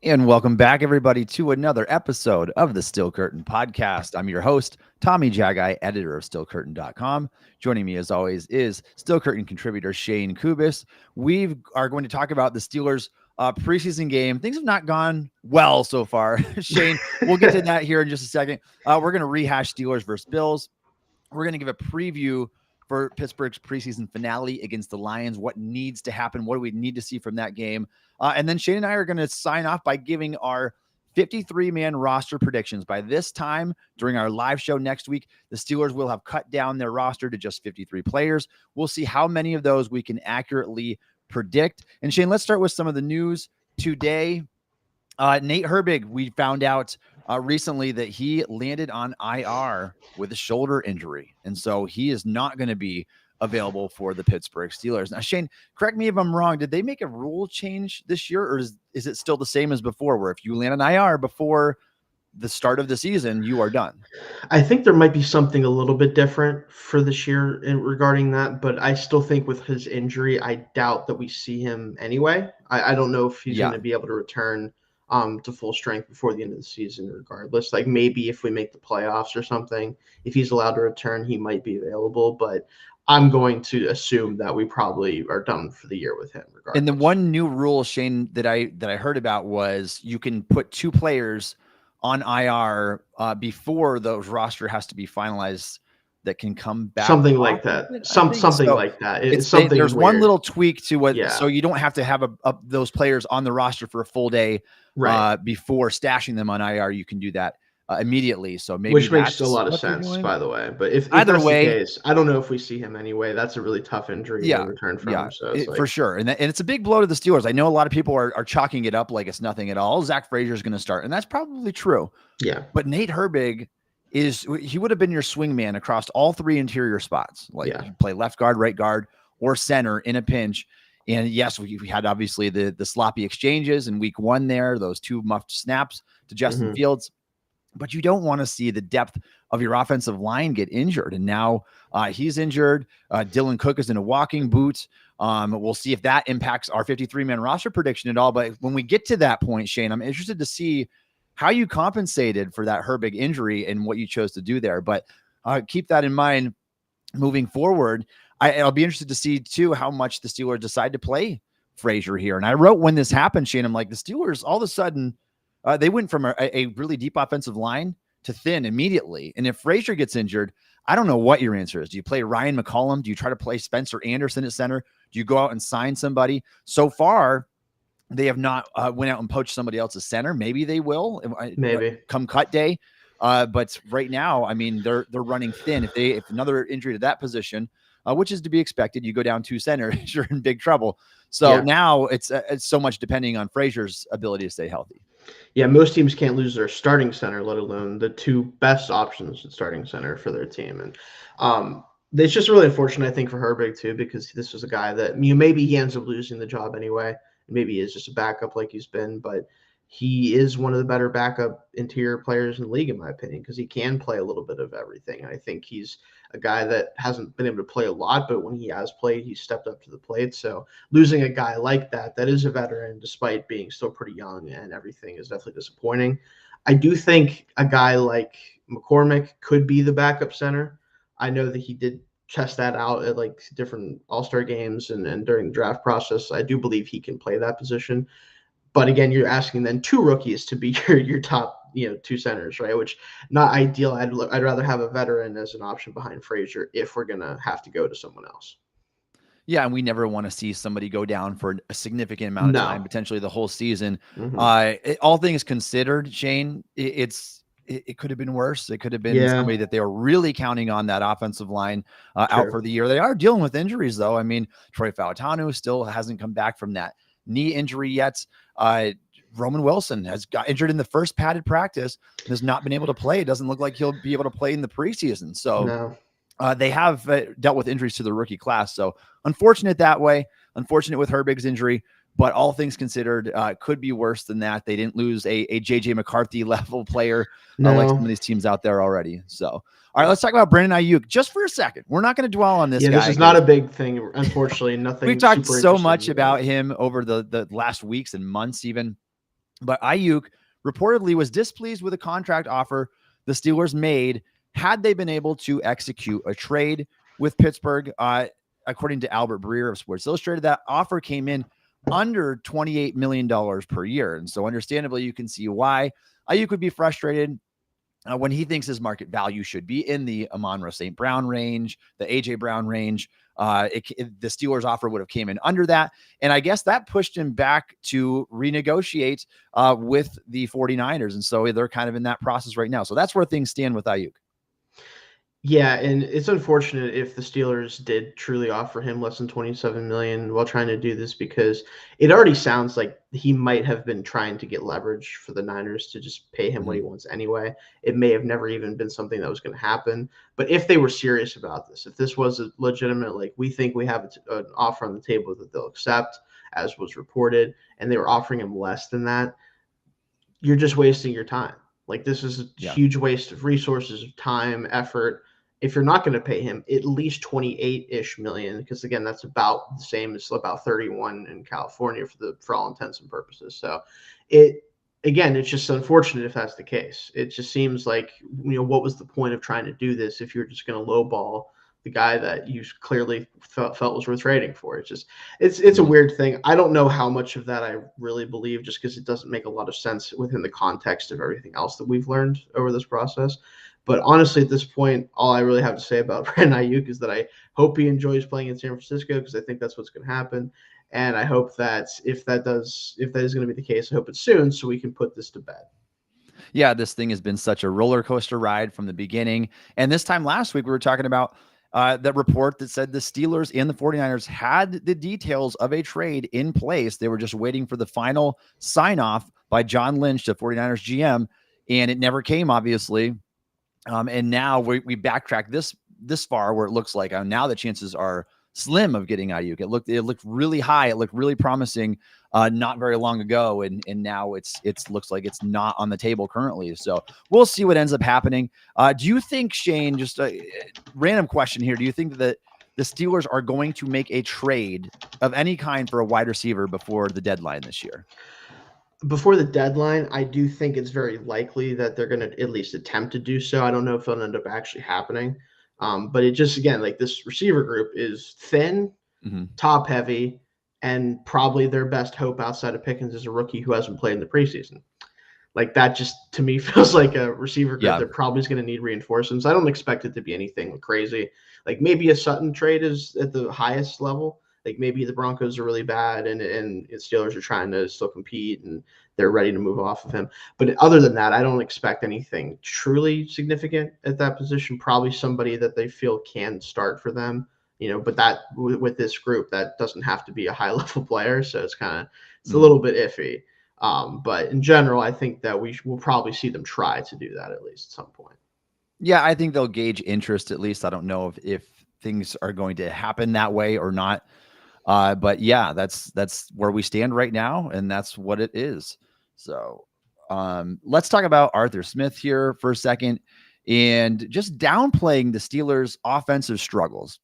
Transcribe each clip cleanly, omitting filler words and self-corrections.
And welcome back, everybody, to another episode of the Steel Curtain Podcast. I'm your host, Tommy Jaggi, editor of SteelCurtain.com. Joining me, as always, is Steel Curtain contributor Shayne Kubas. We are going to talk about the Steelers' preseason game. Things have not gone well so far. Shayne, we'll get to that here in just a second. We're going to rehash Steelers versus Bills. We're going to give a preview for Pittsburgh's preseason finale against the Lions. What needs to happen? What do we need to see from that game? And then Shayne and I are going to sign off by giving our 53-man roster predictions. By this time, during our live show next week, the Steelers will have cut down their roster to just 53 players. We'll see how many of those we can accurately predict. And Shayne, let's start with some of the news today. Nate Herbig, we found out recently that he landed on IR with a shoulder injury. And so he is not going to be available for the Pittsburgh Steelers. Now, Shayne, correct me if I'm wrong. Did they make a rule change this year, or is it still the same as before, where if you land on IR before the start of the season, you are done? I think there might be something a little bit different for this year regarding that, but I still think with his injury, I doubt that we see him anyway. I don't know if he's going to be able to return to full strength before the end of the season regardless. Like maybe if we make the playoffs or something, if he's allowed to return, he might be available, but I'm going to assume that we probably are done for the year with him regardless. And the one new rule, Shayne, that I heard about was you can put two players on IR before the roster has to be finalized that can come back. Something like that. Something like that. It's something there's weird. One little tweak to what, so you don't have to have those players on the roster for a full day before stashing them on IR. You can do that immediately. So maybe which makes a lot of sense, by the way. But if either that's way, the case, I don't know if we see him anyway. That's a really tough injury to return from. So for sure. And it's a big blow to the Steelers. I know a lot of people are chalking it up like it's nothing at all. Zach Frazier is going to start, and that's probably true. Yeah. But Nate Herbig he would have been your swing man across all three interior spots. Like you play left guard, right guard, or center in a pinch. And yes, we had obviously the sloppy exchanges in week one there, those two muffed snaps to Justin Fields. But you don't want to see the depth of your offensive line get injured. And now he's injured. Dylan Cook is in a walking boot. We'll see if that impacts our 53-man roster prediction at all. But when we get to that point, Shayne, I'm interested to see how you compensated for that Herbig injury and what you chose to do there. But keep that in mind moving forward. I'll be interested to see, too, how much the Steelers decide to play Frazier here. And I wrote when this happened, Shayne, I'm like, the Steelers, all of a sudden, they went from a really deep offensive line to thin immediately. And if Frazier gets injured, I don't know what your answer is. Do you play Ryan McCollum? Do you try to play Spencer Anderson at center? Do you go out and sign somebody? So far, they have not went out and poached somebody else's center. Maybe they will. Maybe come cut day. But right now, I mean, they're running thin. If another injury to that position, which is to be expected, you go down two centers, you're in big trouble. So now it's so much depending on Frazier's ability to stay healthy. Yeah, most teams can't lose their starting center, let alone the two best options at starting center for their team. And it's just really unfortunate, I think, for Herbig too, because this was a guy that maybe he ends up losing the job anyway. Maybe he is just a backup like he's been, but he is one of the better backup interior players in the league, in my opinion, because he can play a little bit of everything. And I think he's a guy that hasn't been able to play a lot, but when he has played, he's stepped up to the plate. So losing a guy like that is a veteran, despite being still pretty young and everything, is definitely disappointing. I do think a guy like McCormick could be the backup center. I know that he did test that out at like different all-star games and during the draft process. I do believe he can play that position. But again, you're asking then two rookies to be your top, two centers, right? Which not ideal. I'd rather have a veteran as an option behind Frazier if we're gonna have to go to someone else. Yeah, and we never want to see somebody go down for a significant amount of time, potentially the whole season. All things considered, Shayne, it could have been worse. It could have been somebody that they were really counting on that offensive line out for the year. They are dealing with injuries, though. I mean, Troy Fautanu still hasn't come back from that knee injury yet. Roman Wilson has got injured in the first padded practice and has not been able to play. It doesn't look like he'll be able to play in the preseason. So they have dealt with injuries to the rookie class. So unfortunate that way. Unfortunate with Herbig's injury. But all things considered, could be worse than that. They didn't lose a JJ McCarthy level player like some of these teams out there already. So, all right, let's talk about Brandon Ayuk just for a second. We're not going to dwell on this guy. This is not a big thing, unfortunately. Nothing. We've talked so much about him over the last weeks and months even. But Ayuk reportedly was displeased with the contract offer the Steelers made had they been able to execute a trade with Pittsburgh. According to Albert Breer of Sports Illustrated, that offer came in under $28 million per year. And so understandably, you can see why Ayuk would be frustrated when he thinks his market value should be in the Amon-Ra St. Brown range, the A.J. Brown range. The Steelers offer would have came in under that. And I guess that pushed him back to renegotiate with the 49ers. And so they're kind of in that process right now. So that's where things stand with Ayuk. Yeah, and it's unfortunate if the Steelers did truly offer him less than $27 million while trying to do this, because it already sounds like he might have been trying to get leverage for the Niners to just pay him what he wants anyway. It may have never even been something that was going to happen. But if they were serious about this, if this was a legitimate, like, we think we have an offer on the table that they'll accept, as was reported, and they were offering him less than that, you're just wasting your time. Like, this is a huge waste of resources, of time, effort. If you're not going to pay him at least 28-ish million, because again, that's about the same as about 31 in California for all intents and purposes. So it's just unfortunate if that's the case. It just seems like, what was the point of trying to do this if you're just going to lowball the guy that you clearly felt was worth trading for? It's a weird thing. I don't know how much of that I really believe, just because it doesn't make a lot of sense within the context of everything else that we've learned over this process. But honestly, at this point, all I really have to say about Brandon Ayuk is that I hope he enjoys playing in San Francisco, because I think that's what's going to happen. And I hope that if that is going to be the case, I hope it's soon, so we can put this to bed. Yeah, this thing has been such a roller coaster ride from the beginning. And this time last week, we were talking about that report that said the Steelers and the 49ers had the details of a trade in place. They were just waiting for the final sign off by John Lynch, the 49ers GM, and it never came, obviously. And now we backtrack this far, where it looks like now the chances are slim of getting Ayuk. It looked really high. It looked really promising not very long ago, and now it looks like it's not on the table currently. So we'll see what ends up happening. Do you think, Shayne, just a random question here, do you think that the Steelers are going to make a trade of any kind for a wide receiver before the deadline this year? Before the deadline, I do think it's very likely that they're going to at least attempt to do so. I don't know if it'll end up actually happening. But it just, again, like, this receiver group is thin, top heavy, and probably their best hope outside of Pickens is a rookie who hasn't played in the preseason. Like, that just, to me, feels like a receiver group that probably is going to need reinforcements. I don't expect it to be anything crazy. Like, maybe a Sutton trade is at the highest level. Like, maybe the Broncos are really bad and Steelers are trying to still compete and they're ready to move off of him. But other than that, I don't expect anything truly significant at that position. Probably somebody that they feel can start for them, but that with this group, that doesn't have to be a high level player. So it's a little bit iffy. But in general, I think that we'll probably see them try to do that at least at some point. Yeah, I think they'll gauge interest at least. I don't know if things are going to happen that way or not. But yeah, that's where we stand right now, and that's what it is. So let's talk about Arthur Smith here for a second, and just downplaying the Steelers' offensive struggles.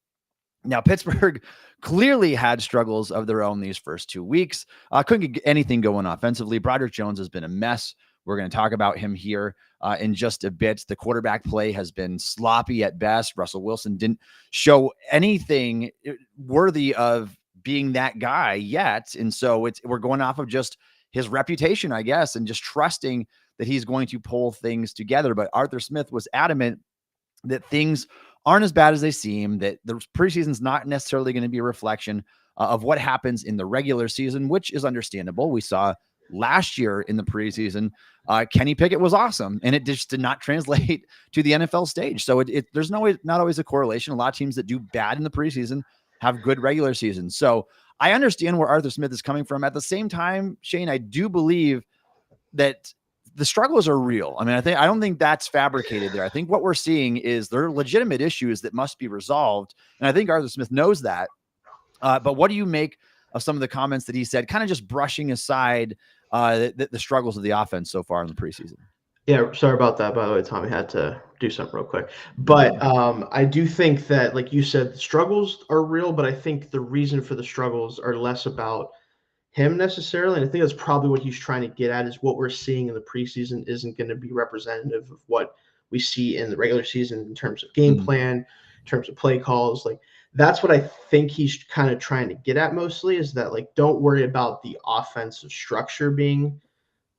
Now, Pittsburgh clearly had struggles of their own these first 2 weeks. Couldn't get anything going offensively. Broderick Jones has been a mess. We're going to talk about him here in just a bit. The quarterback play has been sloppy at best. Russell Wilson didn't show anything worthy of being that guy yet. And so we're going off of just his reputation, I guess, and just trusting that he's going to pull things together. But Arthur Smith was adamant that things aren't as bad as they seem, that the preseason is not necessarily going to be a reflection of what happens in the regular season, which is understandable. We saw last year in the preseason, Kenny Pickett was awesome, and it just did not translate to the NFL stage. So there's not always a correlation. A lot of teams that do bad in the preseason have good regular seasons. So I understand where Arthur Smith is coming from. At the same time, Shayne, I do believe that the struggles are real. I mean, I don't think that's fabricated there. I think what we're seeing is there are legitimate issues that must be resolved. And I think Arthur Smith knows that. But what do you make of some of the comments that he said, kind of just brushing aside the struggles of the offense so far in the preseason? Yeah, sorry about that. By the way, Tommy had to do something real quick. But I do think that, like you said, the struggles are real, but I think the reason for the struggles are less about him necessarily. And I think that's probably what he's trying to get at, is what we're seeing in the preseason isn't going to be representative of what we see in the regular season in terms of game plan, in terms of play calls. Like, that's what I think he's kind of trying to get at mostly, is that, like, don't worry about the offensive structure being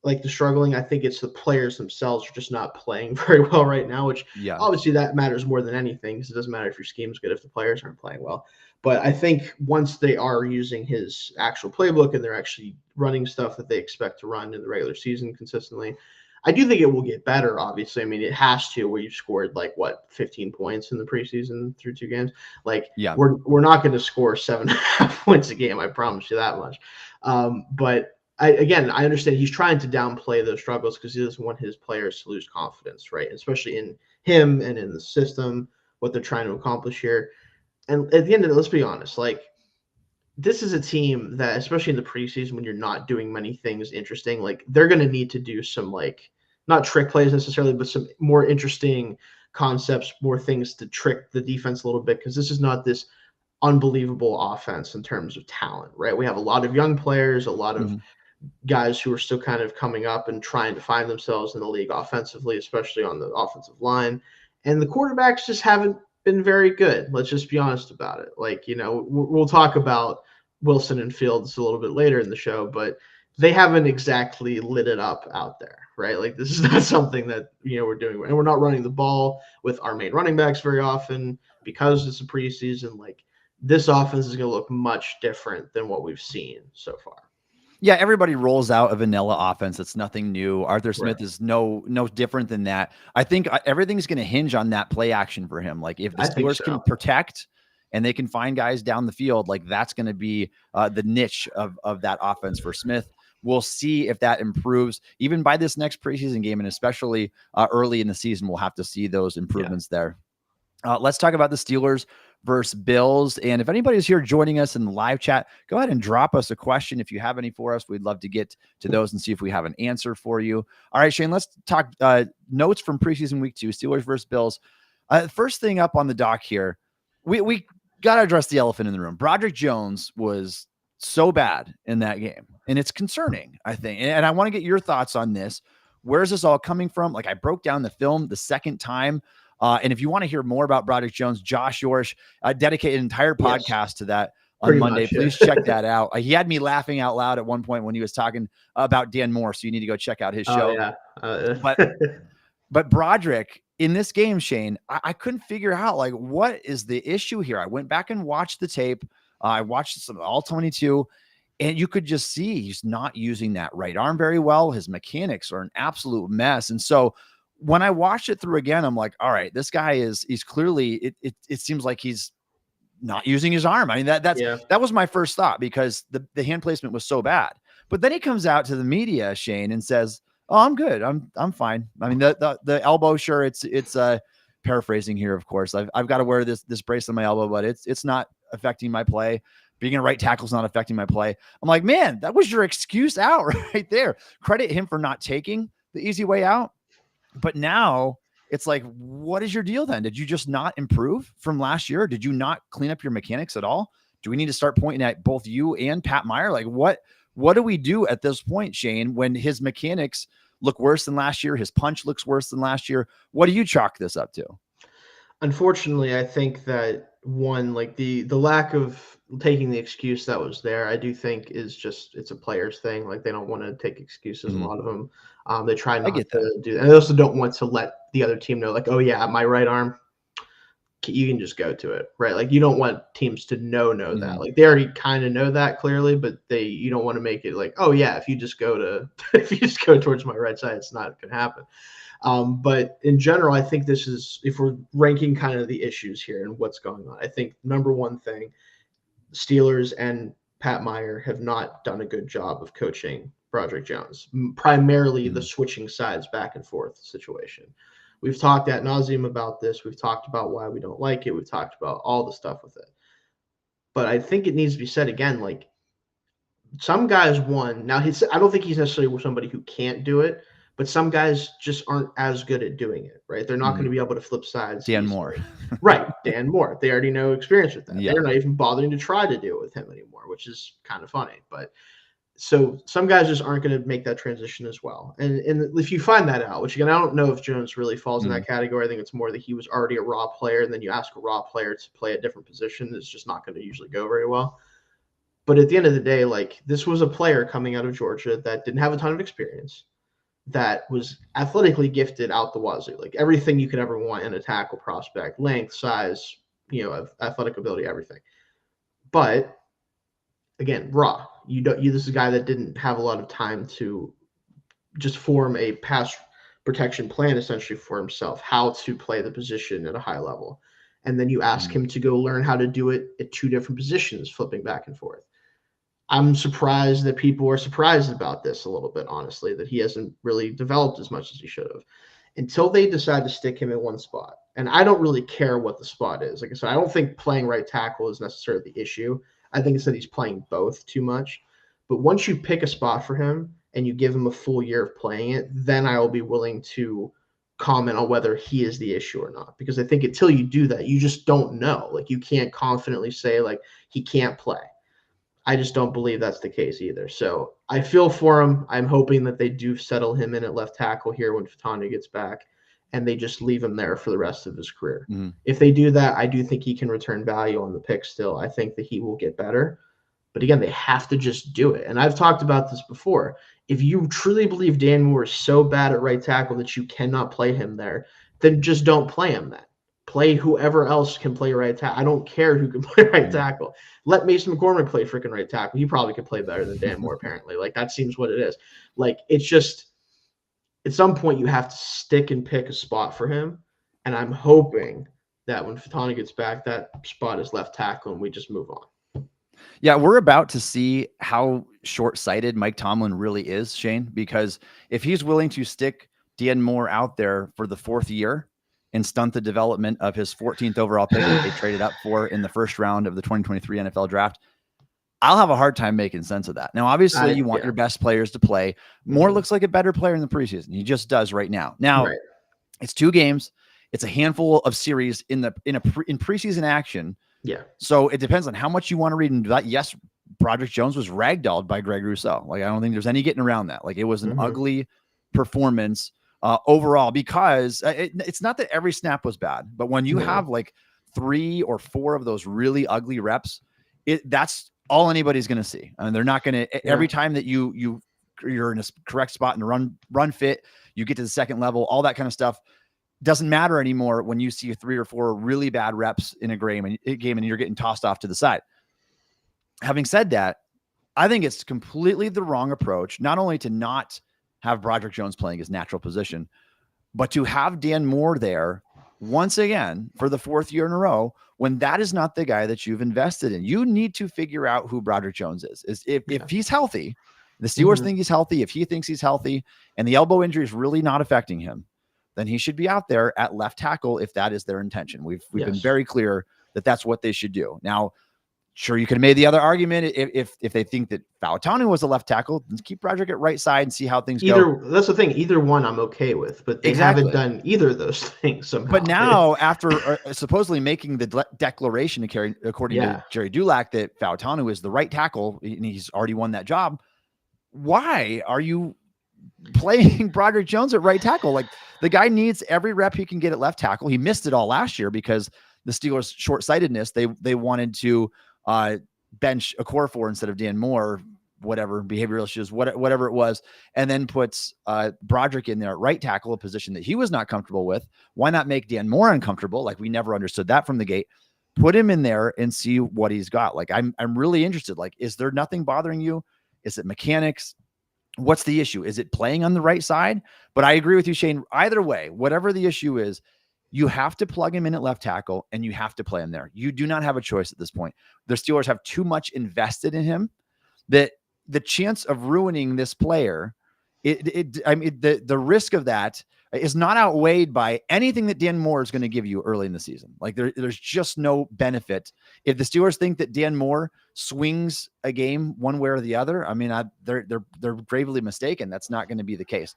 like the struggling. I think it's the players themselves are just not playing very well right now, which obviously that matters more than anything, because it doesn't matter if your scheme's good if the players aren't playing well. But I think once they are using his actual playbook and they're actually running stuff that they expect to run in the regular season consistently, I do think it will get better, obviously. I mean, it has to, where you've scored 15 points in the preseason through 2 games. We're not going to score 7.5 points a game. I promise you that much. But I understand he's trying to downplay those struggles because he doesn't want his players to lose confidence, right? Especially in him and in the system, what they're trying to accomplish here. And at the end of it, let's be honest, this is a team that, especially in the preseason, when you're not doing many things interesting, they're going to need to do some, not trick plays necessarily, but some more interesting concepts, more things to trick the defense a little bit, because this is not this unbelievable offense in terms of talent, right? We have a lot of young players, a lot of guys who are still kind of coming up and trying to find themselves in the league offensively, especially on the offensive line. And the quarterbacks just haven't been very good. Let's just be honest about it. We'll talk about Wilson and Fields a little bit later in the show, but they haven't exactly lit it up out there, right? This is not something that, we're doing. And we're not running the ball with our main running backs very often because it's a preseason. This offense is going to look much different than what we've seen so far. Yeah, everybody rolls out a vanilla offense. It's nothing new. Arthur Smith is no different than that. I think everything's going to hinge on that play action for him. If the Steelers can protect and they can find guys down the field, that's going to be the niche of that offense for Smith. We'll see if that improves even by this next preseason game, and especially early in the season, we'll have to see those improvements there. Let's talk about the Steelers versus Bills. And if anybody's here joining us in the live chat, go ahead and drop us a question if you have any for us. We'd love to get to those and see if we have an answer for you. All right, Shayne, let's talk notes from preseason week 2, Steelers versus Bills. First thing up on the dock here, we got to address the elephant in the room. Broderick Jones was so bad in that game, and it's concerning, I think. And I want to get your thoughts on this. Where's this all coming from? I broke down the film the second time. And if you want to hear more about Broderick Jones, Josh Yorsh dedicated an entire podcast to that on Monday. Please check that out. He had me laughing out loud at one point when he was talking about Dan Moore. So you need to go check out his show. But Broderick in this game, Shayne, I couldn't figure out what is the issue here. I went back and watched the tape. I watched some all 22, and you could just see he's not using that right arm very well. His mechanics are an absolute mess. And so when I watched it through again, I'm like, all right, this guy he's clearly, it seems like he's not using his arm. I mean, that was my first thought, because the hand placement was so bad. But then he comes out to the media, Shayne, and says, oh, I'm good. I'm fine. I mean, the elbow, sure. It's paraphrasing here, of course. I've got to wear this brace on my elbow, but it's not affecting my play. Being a right tackle is not affecting my play. I'm like, man, that was your excuse out right there. Credit him for not taking the easy way out. But now it's like, what is your deal then? Did you just not improve from last year? Did you not clean up your mechanics at all? Do we need to start pointing at both you and Pat Meyer? What do we do at this point, Shayne, when his mechanics look worse than last year? His punch looks worse than last year. What do you chalk this up to? Unfortunately, I think that the lack of taking the excuse that was there, I do think is just, it's a player's thing. They don't want to take excuses. A lot of them, they try not to do that. And they also don't want to let the other team know, oh yeah, my right arm, you can just go to it, right? You don't want teams to know that. They already kind of know that clearly, but you don't want to make it oh yeah, if you just go towards my right side, it's not going to happen. But in general, I think this is, if we're ranking kind of the issues here and what's going on, I think number one thing, Steelers and Pat Meyer have not done a good job of coaching Broderick Jones, primarily the switching sides back and forth situation. We've talked ad nauseum about this. We've talked about why we don't like it. We've talked about all the stuff with it. But I think it needs to be said again, some guys won. Now, I don't think he's necessarily somebody who can't do it, but some guys just aren't as good at doing it, right? They're not going to be able to flip sides. Dan Moore. Right, Dan Moore. They already know experience with that. Yeah. They're not even bothering to try to do it with him anymore, which is kind of funny. But So some guys just aren't going to make that transition as well. And if you find that out, which again, I don't know if Jones really falls in that category. I think it's more that he was already a raw player, and then you ask a raw player to play a different position. It's just not going to usually go very well. But at the end of the day, like, this was a player coming out of Georgia that didn't have a ton of experience, that was athletically gifted out the wazoo, like everything you could ever want in a tackle prospect: length, size, athletic ability, everything. But again, raw. This is a guy that didn't have a lot of time to just form a pass protection plan essentially for himself, how to play the position at a high level. And then you ask him to go learn how to do it at two different positions, flipping back and forth. I'm surprised that people are surprised about this a little bit, honestly, that he hasn't really developed as much as he should have until they decide to stick him in one spot. And I don't really care what the spot is. Like I said, I don't think playing right tackle is necessarily the issue. I think it's that he's playing both too much. But once you pick a spot for him and you give him a full year of playing it, then I will be willing to comment on whether he is the issue or not. Because I think until you do that, you just don't know. Like, you can't confidently say, like, he can't play. I just don't believe that's the case either. So I feel for him. I'm hoping that they do settle him in at left tackle here when Fatani gets back, and they just leave him there for the rest of his career. If they do that, I do think he can return value on the pick still. I think that he will get better. But again, they have to just do it. And I've talked about this before. If you truly believe Dan Moore is so bad at right tackle that you cannot play him there, then just don't play him then. Play whoever else can play right tackle. I don't care who can play right tackle. Let Mason McCormick play freaking right tackle. He probably could play better than Dan Moore, apparently. Like, that seems what it is. Like, it's just, at some point you have to stick and pick a spot for him. And I'm hoping that when Fatani gets back, that spot is left tackle and we just move on. Yeah, we're about to see how short-sighted Mike Tomlin really is, Shayne, because if he's willing to stick Dan Moore out there for the fourth year and stunt the development of his 14th overall pick that they traded up for in the first round of the 2023 NFL draft, I'll have a hard time making sense of that. Now, obviously, you want your best players to play. Moore looks like a better player in the preseason. He just does right now. Now, it's 2 games. It's a handful of series in preseason action. Yeah. So it depends on how much you want to read into that. Yes, Broderick Jones was ragdolled by Greg Rousseau. Like, I don't think there's any getting around that. Like, it was an ugly performance overall, because it's not that every snap was bad, but when you have like 3 or 4 of those really ugly reps, that's all anybody's going to see. And they're not going to, every time that you're in a correct spot and run fit, you get to the second level, all that kind of stuff doesn't matter anymore when you see 3 or 4 really bad reps in a game and you're getting tossed off to the side. Having said that, I think it's completely the wrong approach, not only to not have Broderick Jones playing his natural position, but to have Dan Moore there once again for the 4th year in a row, when that is not the guy that you've invested in. You need to figure out who Broderick Jones is. If he's healthy, the Steelers think he's healthy, if he thinks he's healthy and the elbow injury is really not affecting him, then he should be out there at left tackle if that is their intention. We've been very clear that that's what they should do. Now, sure, you could have made the other argument if they think that Fautanu was a left tackle, then keep Broderick at right side and see how things go. That's the thing. Either one I'm okay with, but they haven't done either of those things somehow. But now, after supposedly making the declaration according to Jerry Dulac that Fautanu is the right tackle, and he's already won that job, why are you playing Broderick Jones at right tackle? Like, the guy needs every rep he can get at left tackle. He missed it all last year because the Steelers' short-sightedness. They wanted to bench Okorafor instead of Dan Moore, whatever, behavioral issues, whatever it was, and then puts Broderick in there at right tackle, a position that he was not comfortable with. Why not make Dan Moore uncomfortable? Like, we never understood that from the gate. Put him in there and see what he's got. Like, I'm really interested. Like, is there nothing bothering you? Is it mechanics? What's the issue? Is it playing on the right side? But I agree with you, Shayne. Either way, whatever the issue is, you have to plug him in at left tackle and you have to play him there. You do not have a choice at this point. The Steelers have too much invested in him that the chance of ruining this player, the risk of that is not outweighed by anything that Dan Moore is going to give you early in the season. Like, there's just no benefit. If the Steelers think that Dan Moore swings a game one way or the other, I mean, they're gravely mistaken. That's not going to be the case.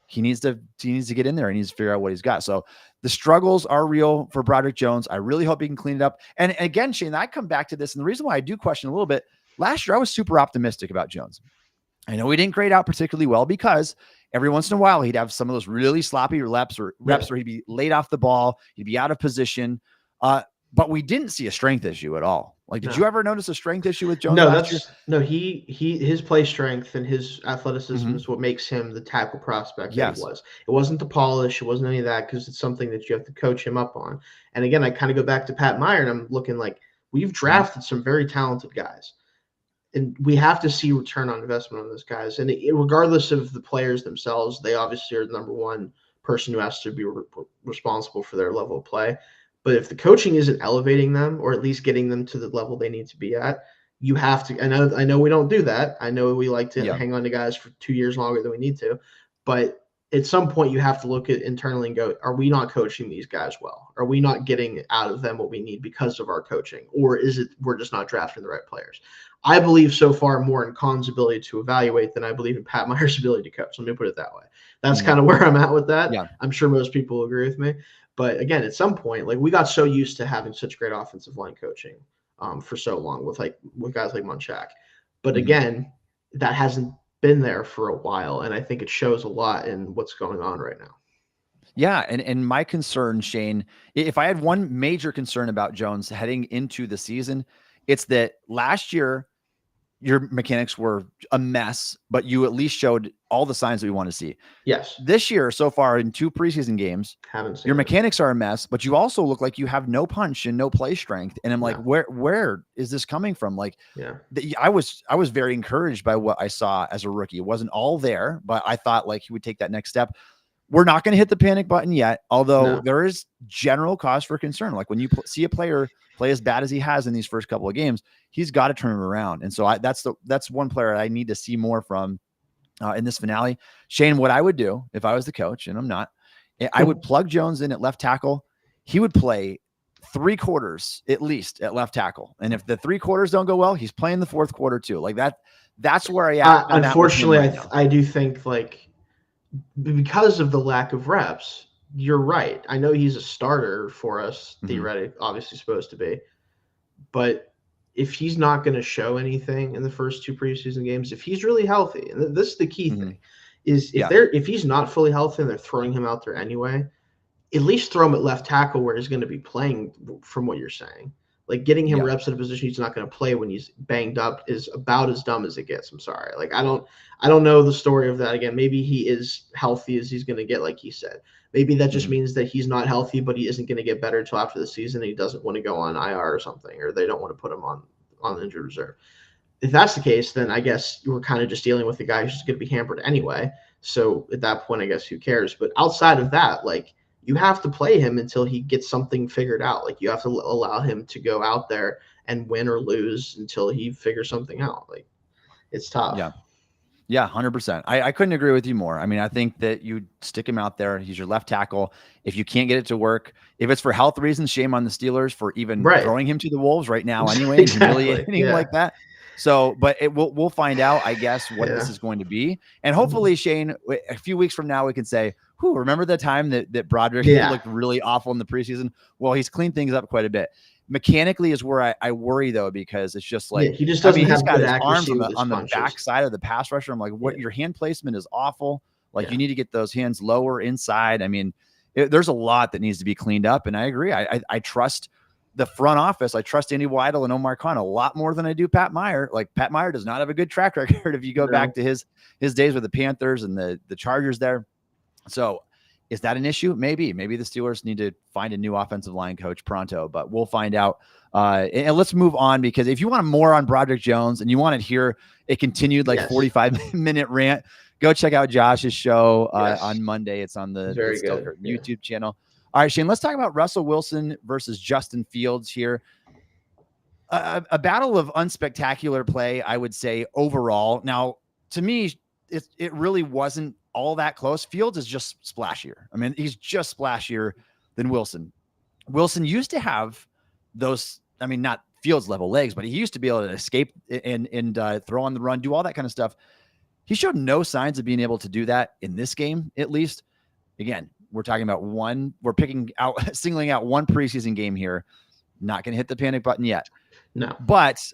He needs to get in there. He needs to figure out what he's got. So the struggles are real for Broderick Jones. I really hope he can clean it up. And again, Shayne, I come back to this. And the reason why I do question a little bit, last year I was super optimistic about Jones. I know he didn't grade out particularly well because every once in a while he'd have some of those really sloppy reps where he'd be laid off the ball, he'd be out of position. But we didn't see a strength issue at all. Like, did you ever notice a strength issue with Jones last year? No, his play strength and his athleticism is what makes him the tackle prospect that he was. It wasn't the polish, it wasn't any of that, because it's something that you have to coach him up on. And again, I kind of go back to Pat Meyer, and I'm looking like we've drafted some very talented guys, and we have to see return on investment on those guys. And regardless of the players themselves, they obviously are the number one person who has to be responsible for their level of play. But if the coaching isn't elevating them, or at least getting them to the level they need to be at, you have to. I know we don't do that. I know we like to hang on to guys for 2 years longer than we need to. But at some point, you have to look at internally and go, are we not coaching these guys well? Are we not getting out of them what we need because of our coaching? Or is it we're just not drafting the right players? I believe so far more in Khan's ability to evaluate than I believe in Pat Meyer's ability to coach. Let me put it that way. That's kind of where I'm at with that. Yeah. I'm sure most people will agree with me. But again, at some point, like we got so used to having such great offensive line coaching for so long with guys like Munchak. But again, that hasn't been there for a while. And I think it shows a lot in what's going on right now. Yeah. And my concern, Shayne, if I had one major concern about Jones heading into the season, it's that last year, your mechanics were a mess, but you at least showed all the signs that we want to see. Yes. This year, so far in 2 preseason games, your mechanics are a mess, but you also look like you have no punch and no play strength. And I'm like, where is this coming from? Like, I was very encouraged by what I saw as a rookie. It wasn't all there, but I thought like he would take that next step. We're not going to hit the panic button yet, although there is general cause for concern. Like when you see a player play as bad as he has in these first couple of games, he's got to turn it around. And so that's one player I need to see more from in this finale. Shayne, what I would do if I was the coach, and I'm not, I would plug Jones in at left tackle. He would play 3 quarters at least at left tackle. And if the 3 quarters don't go well, he's playing the 4th quarter too. Like that's where I am. Unfortunately, I do think like because of the lack of reps, you're right. I know he's a starter for us, theoretically, obviously supposed to be. But if he's not going to show anything in the first 2 preseason games, if he's really healthy, and this is the key thing, is if he's not fully healthy and they're throwing him out there anyway, at least throw him at left tackle where he's going to be playing from what you're saying. Like getting him reps at a position he's not going to play when he's banged up is about as dumb as it gets. I'm sorry. Like I don't know the story of that. Again, maybe he is healthy as he's going to get, like he said. Maybe that just means that he's not healthy, but he isn't going to get better until after the season and he doesn't want to go on IR or something, or they don't want to put him on injured reserve. If that's the case, then I guess we're kind of just dealing with the guy who's just going to be hampered anyway. So at that point, I guess who cares? But outside of that, like you have to play him until he gets something figured out. Like you have to allow him to go out there and win or lose until he figures something out. Like it's tough. Yeah, 100%. I couldn't agree with you more. I mean, I think that you stick him out there. He's your left tackle. If you can't get it to work, if it's for health reasons, shame on the Steelers for even throwing him to the Wolves right now anyway, humiliating like that. So, but we'll find out, I guess, what this is going to be. And hopefully, Shayne, a few weeks from now, we can say, remember the time that Broderick looked really awful in the preseason? Well, he's cleaned things up quite a bit. Mechanically is where I worry though, because it's just like he just doesn't have he's got good his arms accuracy on the back side of the pass rusher. I'm like, what? Your hand placement is awful. Like you need to get those hands lower inside. I mean, there's a lot that needs to be cleaned up, and I agree. I trust the front office. I trust Andy Weidel and Omar Khan a lot more than I do Pat Meyer. Like Pat Meyer does not have a good track record if you go back to his days with the Panthers and the Chargers there. So is that an issue? Maybe the Steelers need to find a new offensive line coach pronto, but we'll find out. And let's move on, because if you want more on Broderick Jones and you want to hear a continued 45-minute rant, go check out Josh's show on Monday. It's on the YouTube channel. All right, Shayne, let's talk about Russell Wilson versus Justin Fields here. A battle of unspectacular play, I would say, overall. Now, to me, it really wasn't all that close. Fields is just splashier. I mean, he's just splashier than Wilson. Wilson used to have those, I mean, not Fields level legs, but he used to be able to escape and throw on the run, do all that kind of stuff. He showed no signs of being able to do that in this game, at least. Again, we're talking about singling out one preseason game here. Not going to hit the panic button yet. No. But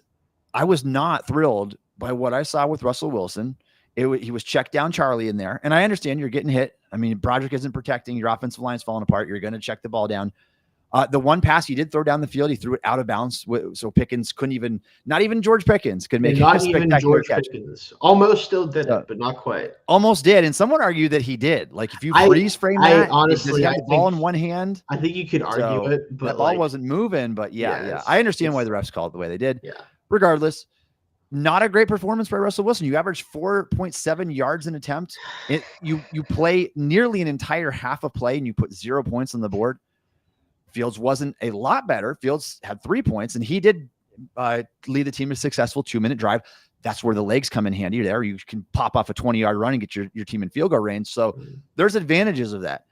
I was not thrilled by what I saw with Russell Wilson. He was checked down Charlie in there. And I understand you're getting hit. I mean, Broderick isn't protecting. Your offensive line's falling apart. You're going to check the ball down. The one pass he did throw down the field, he threw it out of bounds. So Pickens couldn't even, not even George Pickens could make not a even spectacular George catch. Pickens. Almost still did it, but not quite. Almost did. And someone argued that he did. Like if you freeze frame that, does he have the ball in one hand? I think you could argue it, but that ball wasn't moving. But yeah. I understand why the refs called it the way they did. Yeah. Regardless, not a great performance by Russell Wilson. You averaged 4.7 yards an attempt. You play nearly an entire half a play and you put 0 points on the board. Fields wasn't a lot better. Fields had 3 points, and he did lead the team to a successful 2-minute drive. That's where the legs come in handy there. You can pop off a 20-yard run and get your team in field goal range. So there's advantages of that.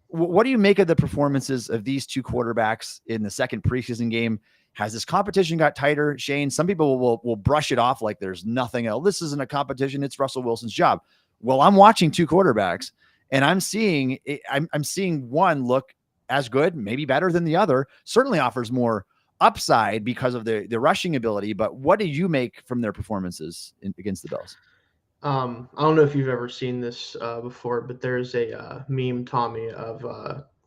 What do you make of the performances of these two quarterbacks in the second preseason game? Has this competition got tighter, Shayne? Some people will brush it off like there's nothing else. This isn't a competition. It's Russell Wilson's job. Well, I'm watching two quarterbacks, and I'm seeing one look as good, maybe better than the other, certainly offers more upside because of the rushing ability. But what do you make from their performances against the Bills? I don't know if you've ever seen this before, but there's a meme, Tommy, of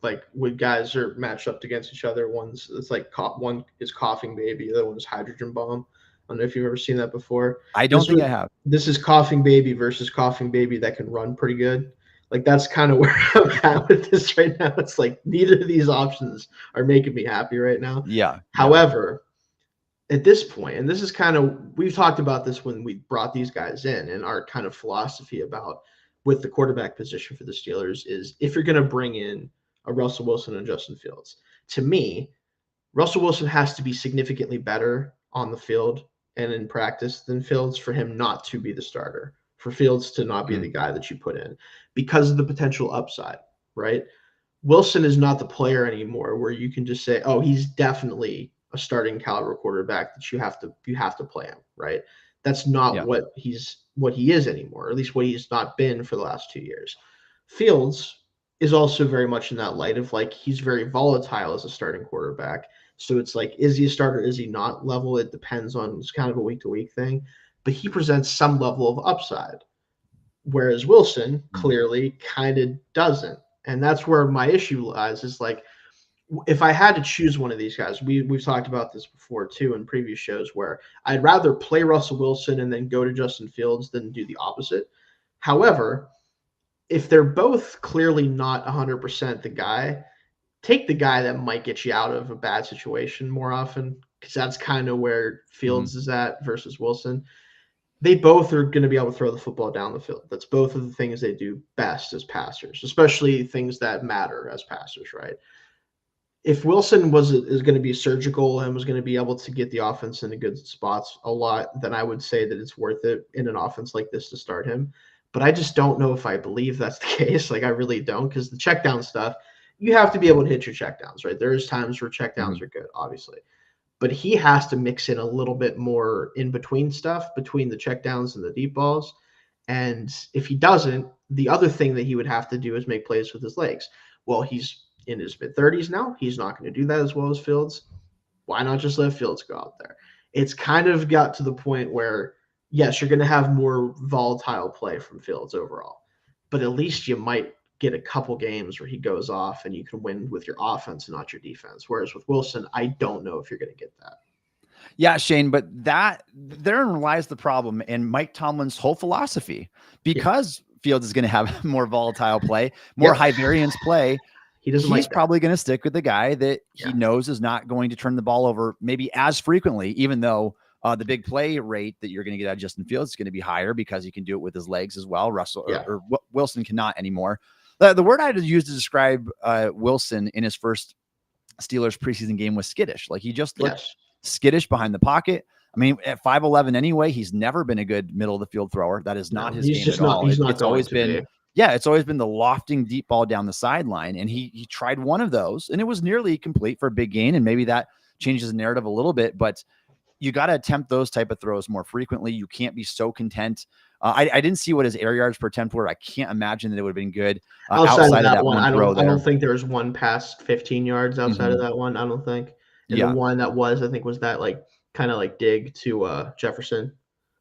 like when guys are matched up against each other. It's like one is coughing baby, the other one's hydrogen bomb. I don't know if you've ever seen that before. I don't think I have. This is coughing baby versus coughing baby that can run pretty good. Like that's kind of where I'm at with this right now. It's like neither of these options are making me happy right now. Yeah. However, at this point, and this is kind of, we've talked about this when we brought these guys in, and our kind of philosophy about with the quarterback position for the Steelers is if you're going to bring in a Russell Wilson and Justin Fields, to me, Russell Wilson has to be significantly better on the field and in practice than Fields for him not to be the starter, for Fields to not be the guy that you put in because of the potential upside, right? Wilson is not the player anymore where you can just say, oh, he's definitely a starting caliber quarterback that you have to play him, right? That's not what he is anymore, or at least what he's not been for the last 2 years. Fields is also very much in that light of like he's very volatile as a starting quarterback. So it's like, is he a starter? Is he not level? It depends on, it's kind of a week-to-week thing. But he presents some level of upside, whereas Wilson clearly kind of doesn't. And that's where my issue lies is like, if I had to choose one of these guys, we've talked about this before too in previous shows where I'd rather play Russell Wilson and then go to Justin Fields than do the opposite. However, if they're both clearly not 100% the guy, take the guy that might get you out of a bad situation more often, because that's kind of where Fields is at versus Wilson. They both are going to be able to throw the football down the field. That's both of the things they do best as passers, especially things that matter as passers, right? If Wilson is going to be surgical and was going to be able to get the offense in the good spots a lot, then I would say that it's worth it in an offense like this to start him. But I just don't know if I believe that's the case. Like I really don't, because the check down stuff, you have to be able to hit your check downs, right? There's times where check downs are good, obviously. But he has to mix in a little bit more in between stuff between the checkdowns and the deep balls. And if he doesn't, the other thing that he would have to do is make plays with his legs. Well, he's in his mid-30s now. He's not going to do that as well as Fields. Why not just let Fields go out there? It's kind of got to the point where, yes, you're going to have more volatile play from Fields overall. But at least you might get a couple games where he goes off and you can win with your offense and not your defense. Whereas with Wilson, I don't know if you're going to get that. Yeah, Shayne, but therein lies the problem in Mike Tomlin's whole philosophy. Because Fields is going to have more volatile play, more high variance play, he's probably going to stick with the guy that he knows is not going to turn the ball over maybe as frequently, even though the big play rate that you're going to get out of Justin Fields is going to be higher because he can do it with his legs as well. Or Wilson cannot anymore. The word I used to describe Wilson in his first Steelers preseason game was skittish. Like he just looked skittish behind the pocket. I mean, at 5'11" anyway, he's never been a good middle of the field thrower. That is not his game at all. It's always been, it's always been the lofting deep ball down the sideline. And he tried one of those and it was nearly complete for a big gain. And maybe that changes the narrative a little bit, but you got to attempt those type of throws more frequently. You can't be so content. I didn't see what his air yards per attempt were. I can't imagine that it would have been good outside of that one throw there. I don't think there was one past 15 yards outside of that one. I don't think. And the one that was, I think, was that like kind of like dig to Jefferson.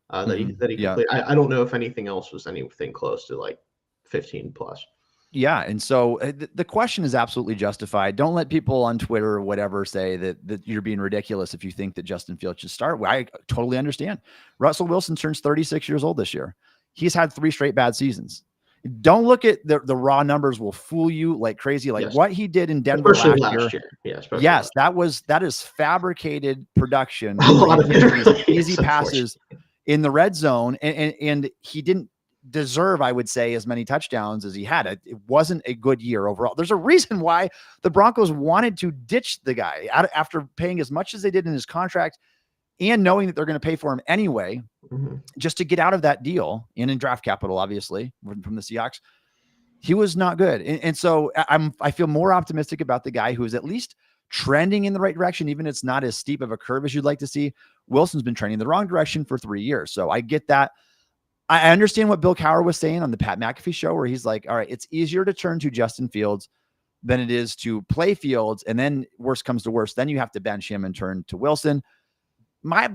that he completed. I don't know if anything else was anything close to like 15 plus. Yeah. And so the question is absolutely justified. Don't let people on Twitter or whatever say that you're being ridiculous if you think that Justin Fields should start. I totally understand. Russell Wilson turns 36 years old this year. He's had 3 straight bad seasons. Don't look at the raw numbers will fool you like crazy. Like what he did in Denver last year. Yes, that is fabricated production. A lot of it easy passes in the red zone. And he didn't deserve, I would say, as many touchdowns as he had. It wasn't a good year overall. There's a reason why the Broncos wanted to ditch the guy after paying as much as they did in his contract and knowing that they're going to pay for him anyway, just to get out of that deal and in draft capital, obviously from the Seahawks. He was not good. And so I feel more optimistic about the guy who is at least trending in the right direction, even if it's not as steep of a curve as you'd like to see. Wilson's been trending the wrong direction for 3 years. So I get that. I understand what Bill Cowher was saying on the Pat McAfee show, where he's like, all right, it's easier to turn to Justin Fields than it is to play Fields. And then worst comes to worst, then you have to bench him and turn to Wilson. My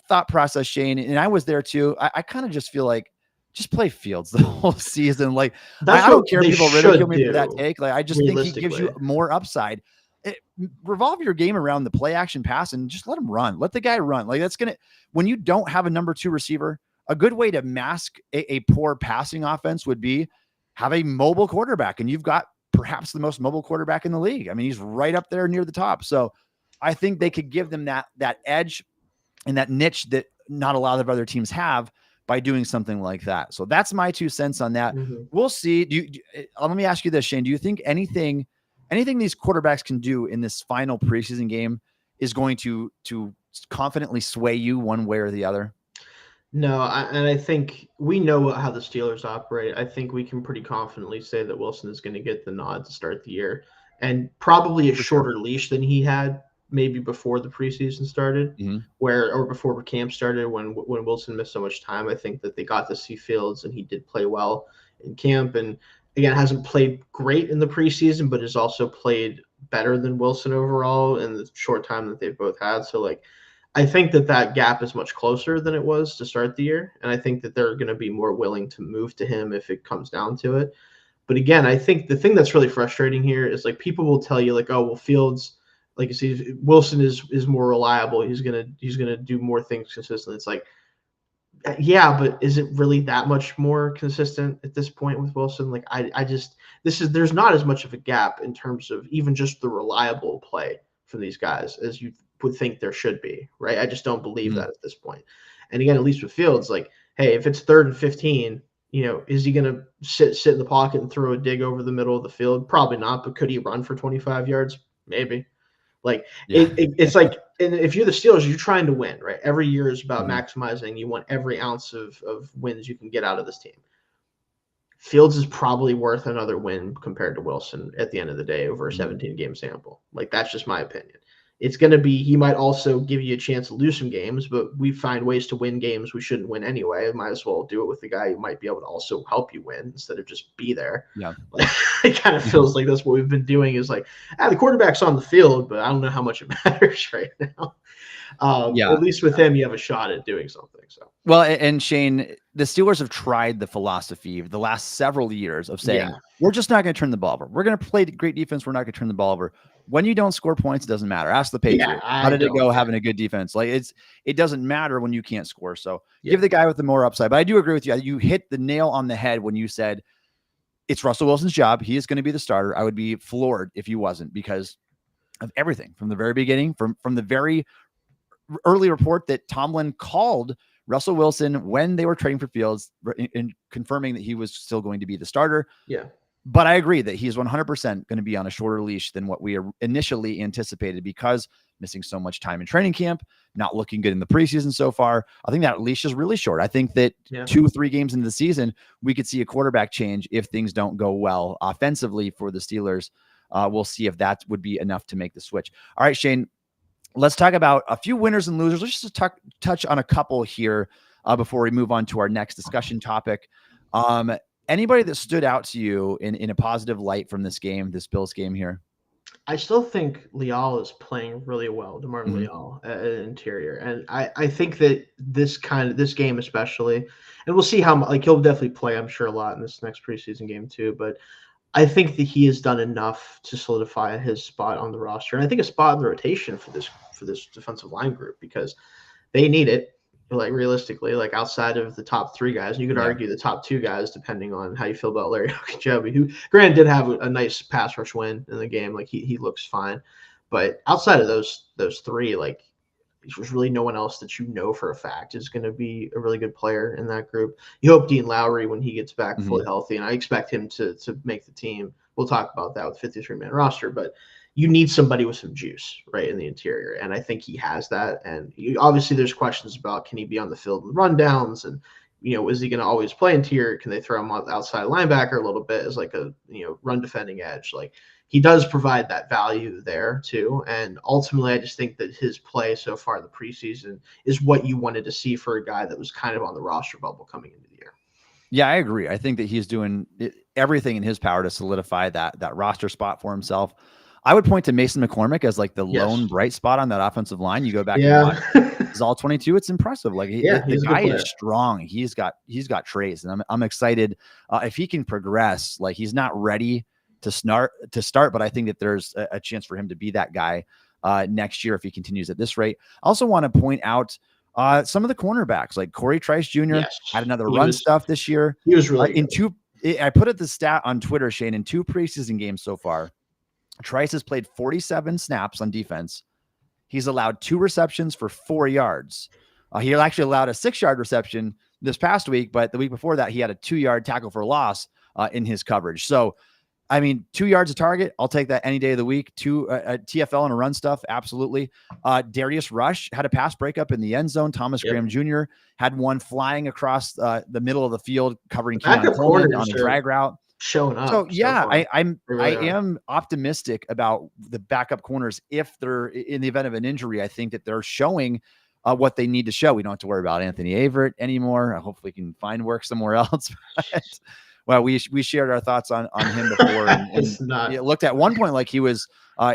thought process, Shayne, and I was there too. I kind of just feel like just play Fields the whole season. Like I don't care if people ridicule me for that take. Like I just think he gives you more upside. Revolve your game around the play action pass and just let him run. Let the guy run. Like when you don't have a number 2 receiver, a good way to mask a poor passing offense would be have a mobile quarterback. And you've got perhaps the most mobile quarterback in the league. I mean, he's right up there near the top. So I think they could give them that edge and that niche that not a lot of other teams have by doing something like that. So that's my 2 cents on that. We'll see. Let me ask you this, Shayne. Do you think anything these quarterbacks can do in this final preseason game is going to confidently sway you one way or the other? No, and I think we know how the Steelers operate. I think we can pretty confidently say that Wilson is going to get the nod to start the year, and probably a shorter leash than he had maybe before the preseason started, or before camp started when Wilson missed so much time. I think that they got to see Fields, and he did play well in camp, and again hasn't played great in the preseason, but has also played better than Wilson overall in the short time that they've both had. So I think that gap is much closer than it was to start the year. And I think that they're going to be more willing to move to him if it comes down to it. But again, I think the thing that's really frustrating here is people will tell you oh, well, Fields, like you see, Wilson is more reliable. He's going to do more things consistently. It's yeah, but is it really that much more consistent at this point with Wilson? There's not as much of a gap in terms of even just the reliable play from these guys as you would think there should be, right? I just don't believe that at this point. And again, at least with Fields, hey, if it's 3rd and 15, is he going to sit in the pocket and throw a dig over the middle of the field? Probably not, but could he run for 25 yards? Maybe. It's and if you're the Steelers, you're trying to win, right? Every year is about maximizing. You want every ounce of wins you can get out of this team. Fields is probably worth another win compared to Wilson at the end of the day over a 17-game sample. That's just my opinion. It's going to be, he might also give you a chance to lose some games, but we find ways to win games we shouldn't win anyway. Might as well do it with the guy who might be able to also help you win instead of just be there. Yeah. It kind of feels like that's what we've been doing is the quarterback's on the field, but I don't know how much it matters right now. At least with him, you have a shot at doing something. So well, and Shayne, the Steelers have tried the philosophy the last several years of saying we're just not going to turn the ball over. We're going to play great defense. We're not going to turn the ball over. When you don't score points, it doesn't matter. Ask the Patriots. How did it go having a good defense? It doesn't matter when you can't score. So give the guy with the more upside. But I do agree with you. You hit the nail on the head when you said it's Russell Wilson's job. He is going to be the starter. I would be floored if he wasn't because of everything from the very beginning, from the very early report that Tomlin called Russell Wilson when they were trading for Fields and confirming that he was still going to be the starter. Yeah. But I agree that he's 100% going to be on a shorter leash than what we initially anticipated because missing so much time in training camp, not looking good in the preseason so far. I think that leash is really short. I think that 2-3 games into the season, we could see a quarterback change if things don't go well offensively for the Steelers. We'll see if that would be enough to make the switch. All right, Shayne, let's talk about a few winners and losers. Let's just touch on a couple here before we move on to our next discussion topic. Anybody that stood out to you in a positive light from this game, this Bills game here? I still think Leal is playing really well, DeMarvin Mhm. Leal at interior, and I think that this game especially, and we'll see how like he'll definitely play, I'm sure, a lot in this next preseason game too. But I think that he has done enough to solidify his spot on the roster, and I think a spot in the rotation for this defensive line group because they need it. Like realistically, like outside of the top three guys, and you could Yeah. argue the top two guys, depending on how you feel about Larry Ogunjobi, who granted did have a nice pass rush win in the game. Like he looks fine, but outside of those three, like there's really no one else that you know for a fact is going to be a really good player in that group. You hope Dean Lowry when he gets back Mhm. fully healthy, and I expect him to make the team. We'll talk about that with 53-man roster, but you need somebody with some juice right in the interior, and I think he has that. And obviously, there's questions about can he be on the field in rundowns, and is he going to always play interior? Can they throw him on outside linebacker a little bit as like a run defending edge? Like he does provide that value there too. And ultimately, I just think that his play so far in the preseason is what you wanted to see for a guy that was kind of on the roster bubble coming into the year. Yeah, I agree. I think that he's doing everything in his power to solidify that roster spot for himself. I would point to Mason McCormick as like the Yes. lone bright spot on that offensive line. You go back and watch Yeah. his all 22. It's impressive. Like Yeah, the he's a good guy player. is strong. He's got traits, and I'm excited if he can progress. Like he's not ready to start, but I think that there's a chance for him to be that guy next year if he continues at this rate. I also want to point out some of the cornerbacks, like Corey Trice Jr. Yes. had another run stuff this year. He was really good. I put it the stat on Twitter, Shayne, in 2 preseason games so far. Trice has played 47 snaps on defense. He's allowed 2 receptions for 4 yards. He actually allowed a 6-yard reception this past week, but the week before that, he had a 2-yard tackle for loss in his coverage. So, I mean, 2 yards a target, I'll take that any day of the week. 2 TFL and a run stuff, absolutely. Darius Rush had a pass breakup in the end zone. Thomas Graham Jr. had one flying across the middle of the field, covering Keon Coleman on a drag route. Showing up. So yeah, I am optimistic about the backup corners. If they're in the event of an injury, I think that they're showing what they need to show. We don't have to worry about Anthony Averett anymore. Hopefully, we can find work somewhere else. Well, we shared our thoughts on him before, and it looked at one point like he was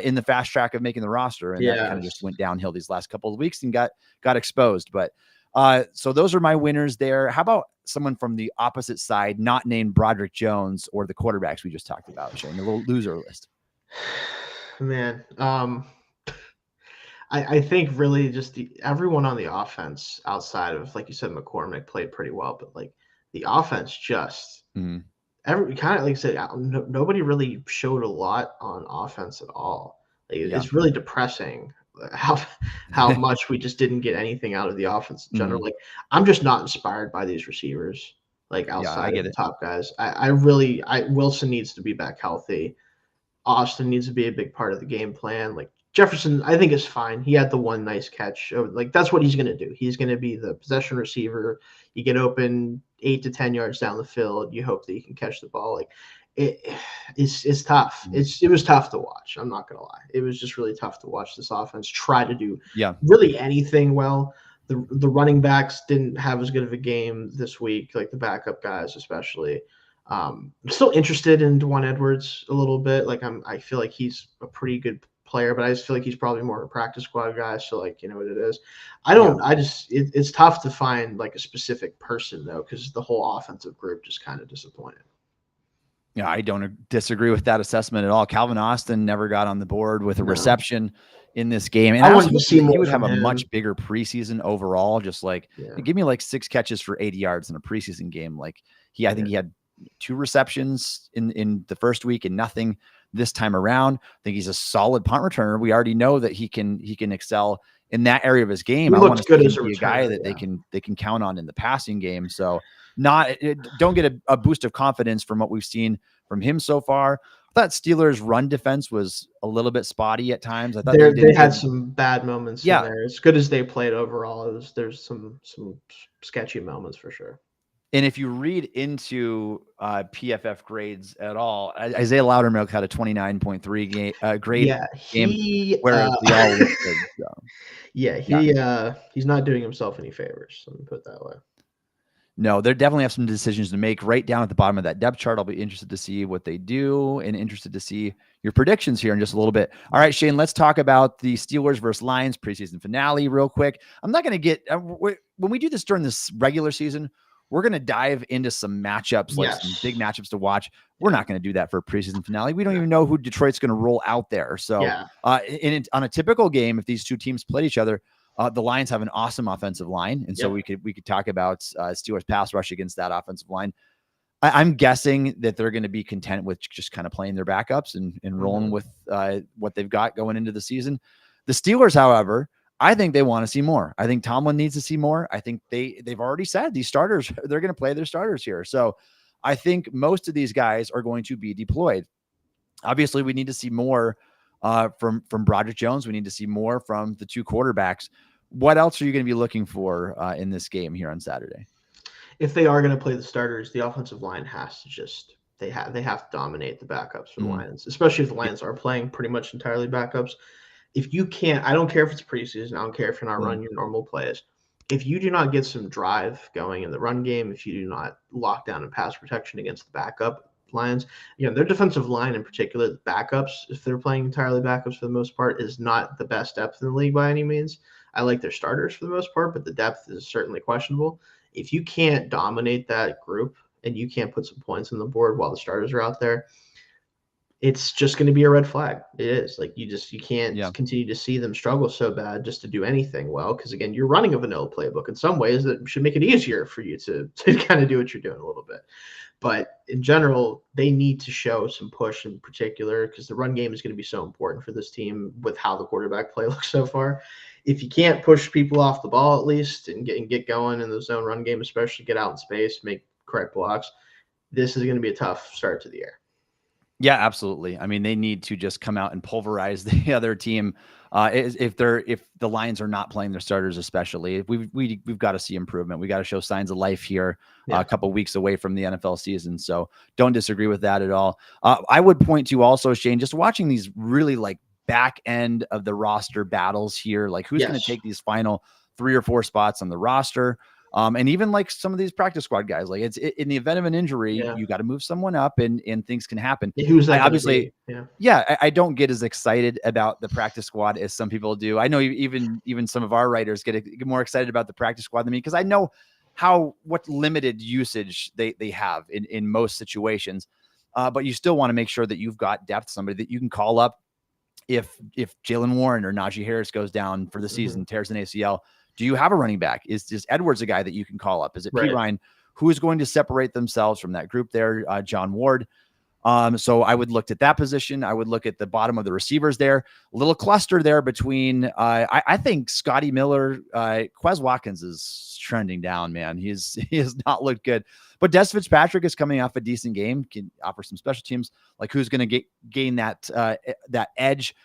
in the fast track of making the roster, and that kind of just went downhill these last couple of weeks and got exposed. But so those are my winners there. How about someone from the opposite side, not named Broderick Jones or the quarterbacks we just talked about, Shayne, the little loser list? Man, I think really just everyone on the offense outside of, like you said, McCormick played pretty well, but like the offense just every kind of like I said, nobody really showed a lot on offense at all. Like, it's really depressing how much we just didn't get anything out of the offense in general. Like I'm just not inspired by these receivers. Like outside of the top guys, Wilson needs to be back healthy. Austin needs to be a big part of the game plan. Like Jefferson, I think is fine. He had the one nice catch. Like that's what he's going to do. He's going to be the possession receiver. You get open 8 to 10 yards down the field. You hope that you can catch the ball. Like it's tough. It was tough to watch. I'm not going to lie. It was just really tough to watch this offense try to do really anything well. The running backs didn't have as good of a game this week, like the backup guys especially. I'm still interested in Dwan Edwards a little bit. Like I feel like he's a pretty good player, but I just feel like he's probably more of a practice squad guy. So like, you know what it is. It's tough to find like a specific person though, because the whole offensive group just kind of disappointed. Yeah, I don't disagree with that assessment at all. Calvin Austin never got on the board with a reception in this game. And I was hoping that he would have a much bigger preseason overall. Just like give me like 6 catches for 80 yards in a preseason game. Like I think he had 2 receptions in the first week and nothing this time around. I think he's a solid punt returner. We already know that he can excel in that area of his game. I want to see him be a guy that they can count on in the passing game. So don't get a boost of confidence from what we've seen from him so far. I thought Steelers' run defense was a little bit spotty at times. I thought they had some bad moments in there. As good as they played overall, there's some sketchy moments for sure. And if you read into PFF grades at all, Isaiah Loudermilk had a 29.3 grade game, whereas they all looked good. So. He's not doing himself any favors. Let me put it that way. No, they definitely have some decisions to make right down at the bottom of that depth chart. I'll be interested to see what they do and interested to see your predictions here in just a little bit. All right, Shayne, let's talk about the Steelers versus Lions preseason finale real quick. I'm not going to get when we do this during this regular season, we're going to dive into some matchups, like some big matchups to watch. We're not going to do that for a preseason finale. We don't even know who Detroit's going to roll out there. So on a typical game, if these two teams played each other, the Lions have an awesome offensive line, and so we could talk about Steelers pass rush against that offensive line. I'm guessing that they're going to be content with just kind of playing their backups and rolling with what they've got going into the season. The Steelers, however, I think they want to see more. I think Tomlin needs to see more. I think they've already said these starters, they're going to play their starters here. So I think most of these guys are going to be deployed. Obviously, we need to see more from Broderick Jones. We need to see more from the two quarterbacks. What else are you going to be looking for in this game here on Saturday? If they are going to play the starters, the offensive line has to they have to dominate the backups for the Lions, especially if the Lions are playing pretty much entirely backups. If you can't, I don't care if it's preseason, I don't care if you're not running your normal plays. If you do not get some drive going in the run game, if you do not lock down in pass protection against the backup Lions, their defensive line in particular, the backups, if they're playing entirely backups for the most part, is not the best depth in the league by any means. I like their starters for the most part, but the depth is certainly questionable. If you can't dominate that group and you can't put some points on the board while the starters are out there, it's just going to be a red flag. It is. Like you can't continue to see them struggle so bad just to do anything well, because again, you're running a vanilla playbook in some ways that should make it easier for you to kind of do what you're doing a little bit. But in general, they need to show some push in particular, because the run game is going to be so important for this team with how the quarterback play looks so far. If you can't push people off the ball at least and get going in the zone run game, especially get out in space, make correct blocks, this is going to be a tough start to the year. Yeah, absolutely. I mean, they need to just come out and pulverize the other team. If the Lions are not playing their starters, especially, we've got to see improvement. We got to show signs of life here. A couple of weeks away from the NFL season, so don't disagree with that at all. I would point to also, Shayne, just watching these really like back end of the roster battles here, like who's going to take these final 3 or 4 spots on the roster. And even like some of these practice squad guys, like in the event of an injury, you got to move someone up and things can happen. Who's that? Obviously, I don't get as excited about the practice squad as some people do. I know even some of our writers get more excited about the practice squad than me, because I know what limited usage they have in most situations. But you still want to make sure that you've got depth, somebody that you can call up if Jaylen Warren or Najee Harris goes down for the season, tears an ACL. Do you have a running back? Is Edwards a guy that you can call up? Is it P. Ryan? Who is going to separate themselves from that group there? John Ward. So I would look at that position. I would look at the bottom of the receivers there. A little cluster there between, I think Scotty Miller, Quez Watkins is trending down, man. He has not looked good. But Des Fitzpatrick is coming off a decent game, can offer some special teams. Like who's going to gain that edge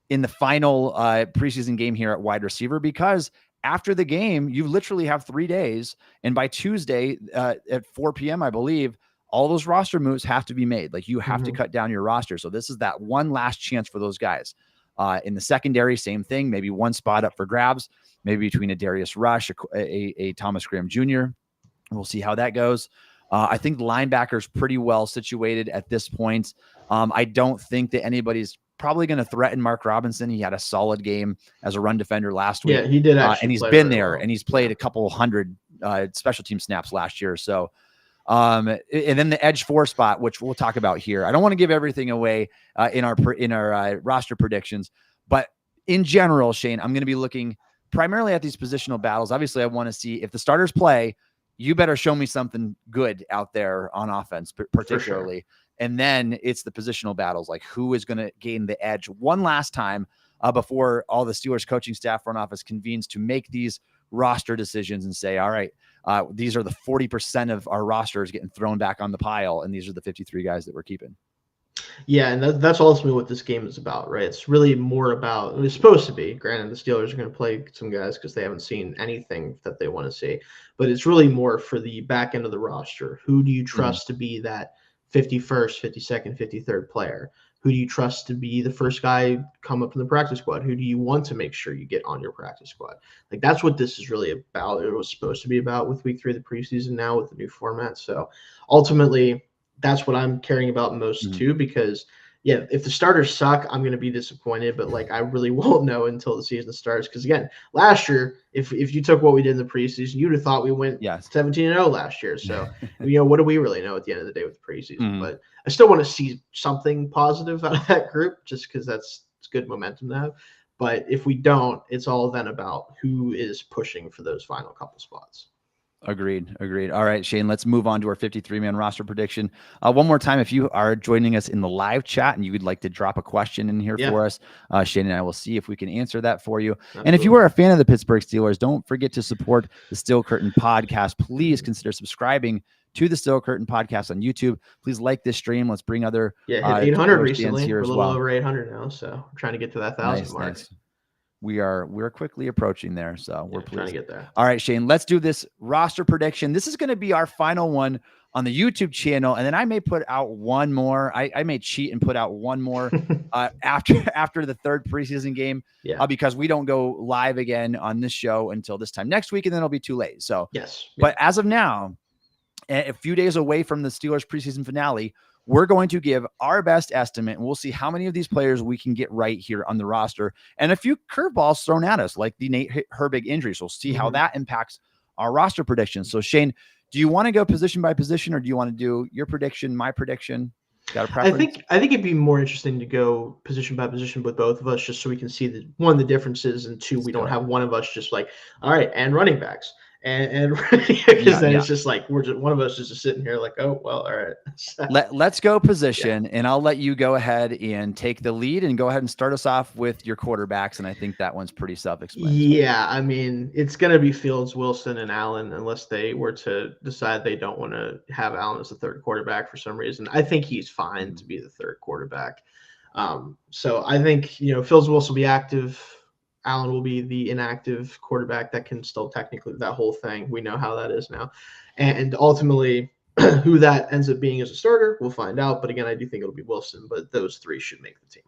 in the final preseason game here at wide receiver? Because after the game, you literally have 3 days. And by Tuesday at 4 p.m., I believe, all those roster moves have to be made. Like you have to cut down your roster. So this is that one last chance for those guys. In the secondary, same thing. Maybe one spot up for grabs, maybe between a Darius Rush, a Thomas Graham Jr. We'll see how that goes. I think the linebacker's pretty well situated at this point. I don't think that anybody's probably going to threaten Mark Robinson. He had a solid game as a run defender last week. Yeah, he did actually. And he's been there, and he's played a couple hundred special team snaps last year. So, and then the edge 4 spot, which we'll talk about here. I don't want to give everything away in our roster predictions, but in general, Shayne, I'm going to be looking primarily at these positional battles. Obviously, I want to see if the starters play. You better show me something good out there on offense, particularly. Sure. And then it's the positional battles, like who is going to gain the edge one last time before all the Steelers coaching staff, front office convenes to make these roster decisions and say, all right, these are the 40% of our rosters getting thrown back on the pile, and these are the 53 guys that we're keeping. Yeah, and that's ultimately what this game is about, right? It's really more about, it's supposed to be, granted, the Steelers are going to play some guys because they haven't seen anything that they want to see, but it's really more for the back end of the roster. Who do you trust to be that 51st, 52nd, 53rd player? Who do you trust to be the first guy come up in the practice squad? Who do you want to make sure you get on your practice squad? Like, that's what this is really about. It was supposed to be about with week 3 of the preseason now with the new format. So ultimately, that's what I'm caring about most too, because yeah, if the starters suck, I'm going to be disappointed, but like I really won't know until the season starts. Because again, last year, if you took what we did in the preseason, you'd have thought we went 17-0 last year. So what do we really know at the end of the day with the preseason? But I still want to see something positive out of that group, just because it's good momentum to have. But if we don't, it's all then about who is pushing for those final couple spots. Agreed. All right, Shayne, let's move on to our 53-man roster prediction. One more time, if you are joining us in the live chat and you would like to drop a question in here for us, Shayne and I will see if we can answer that for you. Absolutely. And if you are a fan of the Pittsburgh Steelers, don't forget to support the Steel Curtain podcast. Please consider subscribing to the Steel Curtain podcast on YouTube. Please like this stream. Let's bring other hit 800 recently. We're a little over 800 now, so we're trying to get to that 1,000 mark. Nice. We're quickly approaching there, so we're trying to get there. All right, Shayne, let's do this roster prediction. This is going to be our final one on the YouTube channel, and then I may put out one more. I may cheat and put out one more after the third preseason game, because we don't go live again on this show until this time next week, and then it'll be too late. So but as of now, a few days away from the Steelers preseason finale, we're going to give our best estimate, and we'll see how many of these players we can get right here on the roster, and a few curveballs thrown at us, like the Nate Herbig injury. So we'll see how that impacts our roster predictions. So Shayne, do you want to go position by position, or do you want to do your prediction, my prediction? Got a preference? I think it'd be more interesting to go position by position with both of us, just so we can see the differences, and two, we don't have one of us just like, all right, and running backs. And because then it's just like one of us is just sitting here like, oh well, all right. Let's go position, and I'll let you go ahead and take the lead and go ahead and start us off with your quarterbacks. And I think that one's pretty self-explanatory. Yeah, I mean, it's gonna be Fields, Wilson, and Allen, unless they were to decide they don't want to have Allen as the third quarterback for some reason. I think he's fine to be the third quarterback. So I think Fields, Wilson will be active. Allen will be the inactive quarterback that can still technically that whole thing. We know how that is now. And ultimately, who that ends up being as a starter, we'll find out. But again, I do think it'll be Wilson, but those three should make the team.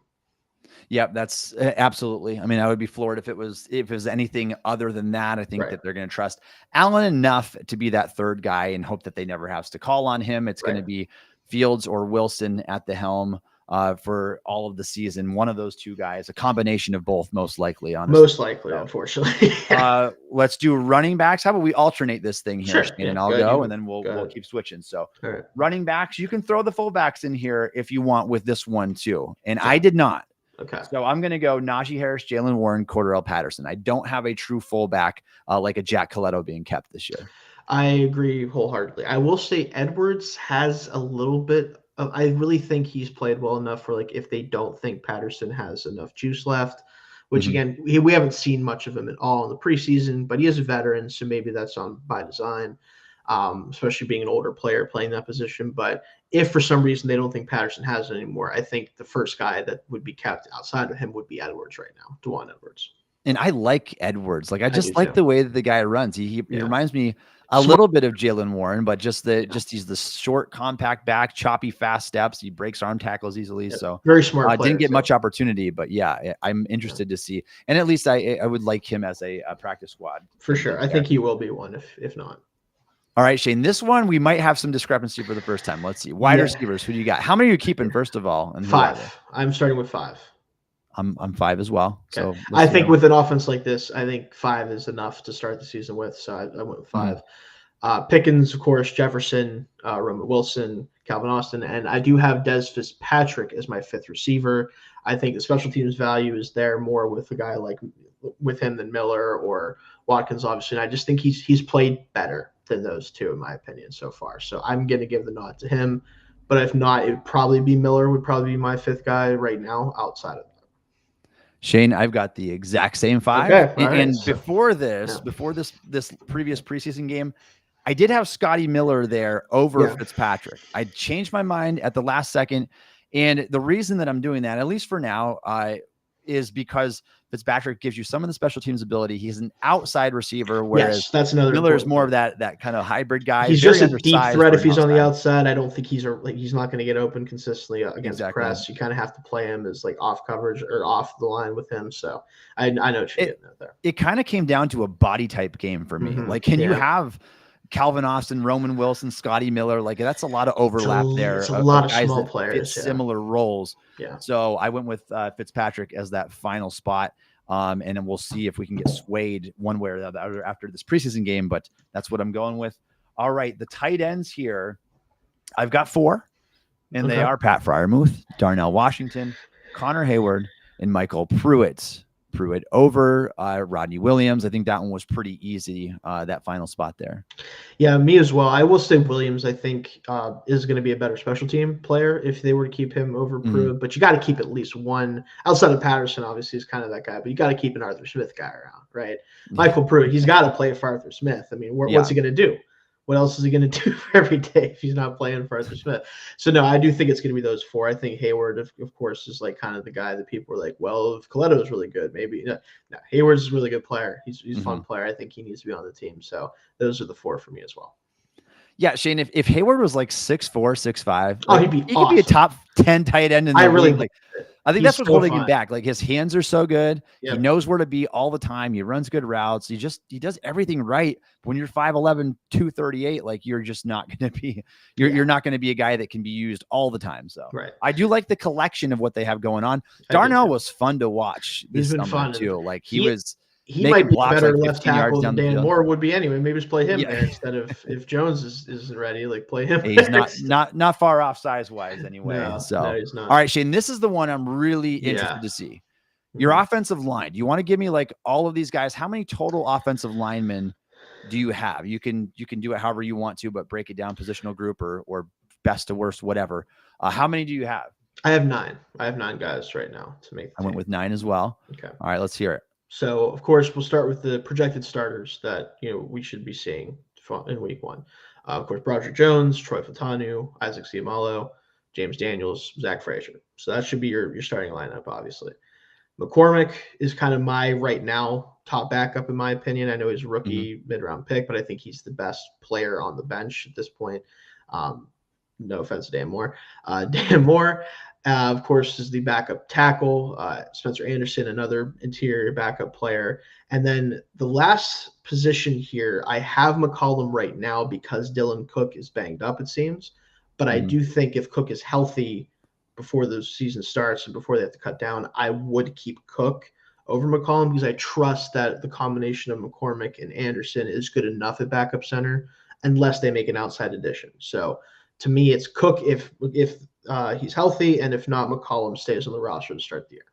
Yeah, that's absolutely. I mean, I would be floored if it was anything other than that. I think that they're going to trust Allen enough to be that third guy and hope that they never have to call on him. It's going to be Fields or Wilson at the helm for all of the season. One of those two guys, a combination of both, most likely, honestly. Most likely, unfortunately. Let's do running backs. How about we alternate this thing here? Sure. And I'll go, and then we'll keep switching. So running backs, you can throw the fullbacks in here if you want with this one too. And I did not. Okay. So I'm going to go Najee Harris, Jalen Warren, Cordarrelle Patterson. I don't have a true fullback like a Jack Coletto being kept this year. I agree wholeheartedly. I will say Edwards has a little bit I really think he's played well enough for like if they don't think Patterson has enough juice left, which again, we haven't seen much of him at all in the preseason, but he is a veteran, so maybe that's by design, especially being an older player playing that position. But if for some reason they don't think Patterson has it anymore, I think the first guy that would be kept outside of him would be Edwards right now, DeJuan Edwards. And I like Edwards. Like I just like the way that the guy runs. He reminds me a little bit of Jalen Warren, but he's the short, compact back, choppy, fast steps. He breaks arm tackles easily. So very smart. Didn't get much opportunity, but I'm interested to see. And at least I would like him as a practice squad. For sure. I think he will be one if not. All right, Shayne, this one we might have some discrepancy for the first time. Let's see. Wide receivers, who do you got? How many are you keeping first of all? And 5. I'm starting with 5. I'm 5 as well. Okay. So I think with an offense like this, I think 5 is enough to start the season with. So I went with 5. Pickens, of course, Jefferson, Roman Wilson, Calvin Austin, and I do have Des Fitzpatrick as my 5th receiver. I think the special teams value is there more with a guy like with him than Miller or Watkins, obviously. And I just think he's played better than those two, in my opinion, so far. So I'm going to give the nod to him. But if not, it would probably be Miller would probably be my 5th guy right now outside of that. Shayne, I've got the exact same 5. Okay, and before this previous preseason game, I did have Scotty Miller there over Fitzpatrick. I changed my mind at the last second. And the reason that I'm doing that, at least for now, is because Fitzpatrick gives you some of the special teams ability. He's an outside receiver, whereas that's another Miller's more of that kind of hybrid guy. He's very just a deep threat if he's on the outside. outside. I don't think he's not going to get open consistently against press. You kind of have to play him as like off coverage or off the line with him. So I know what you're getting at there. It kind of came down to a body type game for me. Like, can you have Calvin Austin, Roman Wilson, Scotty Miller? Like, that's a lot of overlap there. It's a lot of guys small that players, fit similar roles. Yeah. So I went with Fitzpatrick as that final spot. And then we'll see if we can get swayed one way or the other after this preseason game, but that's what I'm going with. All right, the tight ends here, I've got 4, and they are Pat Freiermuth, Darnell Washington, Connor Hayward, and Michael Pruitt. Pruitt over Rodney Williams. I think that one was pretty easy, that final spot there. Yeah, me as well. I will say Williams, I think, is going to be a better special team player if they were to keep him over Pruitt. But you got to keep at least one outside of Patterson. Obviously, is kind of that guy, but you got to keep an Arthur Smith guy around, right? Michael Pruitt, he's got to play for Arthur Smith. I mean, what's he going to do? What else is he going to do for every day if he's not playing for Arthur Smith? So, no, I do think it's going to be those 4. I think Hayward, of course, is like kind of the guy that people are like, well, if Coletto is really good, maybe. No, Hayward's a really good player. He's a fun player. I think he needs to be on the team. So those are the 4 for me as well. Yeah, Shane, if Hayward was like 6'4", 6'5", like, he could be a top 10 tight end in the league. Like, I think that's what's holding him back. Like, his hands are so good. Yep. He knows where to be all the time. He runs good routes. He does everything right. But when you're 5'11", 238, like, you're just not going to be, you're not going to be a guy that can be used all the time. So I do like the collection of what they have going on. Darnell was fun to watch. He's been fun too. Like, he might be better left tackle than Dan Moore would be anyway. Maybe just play him there instead of if Jones isn't ready, like play him. He's not far off size wise anyway. No, he's not. All right, Shane, this is the one I'm really interested to see. Your offensive line. Do you want to give me like all of these guys? How many total offensive linemen do you have? You can do it however you want to, but break it down positional group or best to worst, whatever. How many do you have? I have 9. I have 9 guys right now to make the team. Went with 9 as well. Okay. All right, let's hear it. So, of course, we'll start with the projected starters that we should be seeing in week 1. Of course, Broderick Jones, Troy Fatanu, Isaac Seumalo, James Daniels, Zach Frazier. So that should be your starting lineup, obviously. McCormick is kind of my right now top backup, in my opinion. I know he's a rookie mid-round pick, but I think he's the best player on the bench at this point. No offense to Dan Moore. Dan Moore, of course, is the backup tackle. Spencer Anderson, another interior backup player. And then the last position here, I have McCollum right now because Dylan Cook is banged up, it seems. But I do think if Cook is healthy before the season starts and before they have to cut down, I would keep Cook over McCollum because I trust that the combination of McCormick and Anderson is good enough at backup center unless they make an outside addition. So to me, it's Cook if he's healthy, and if not, McCollum stays on the roster to start the year.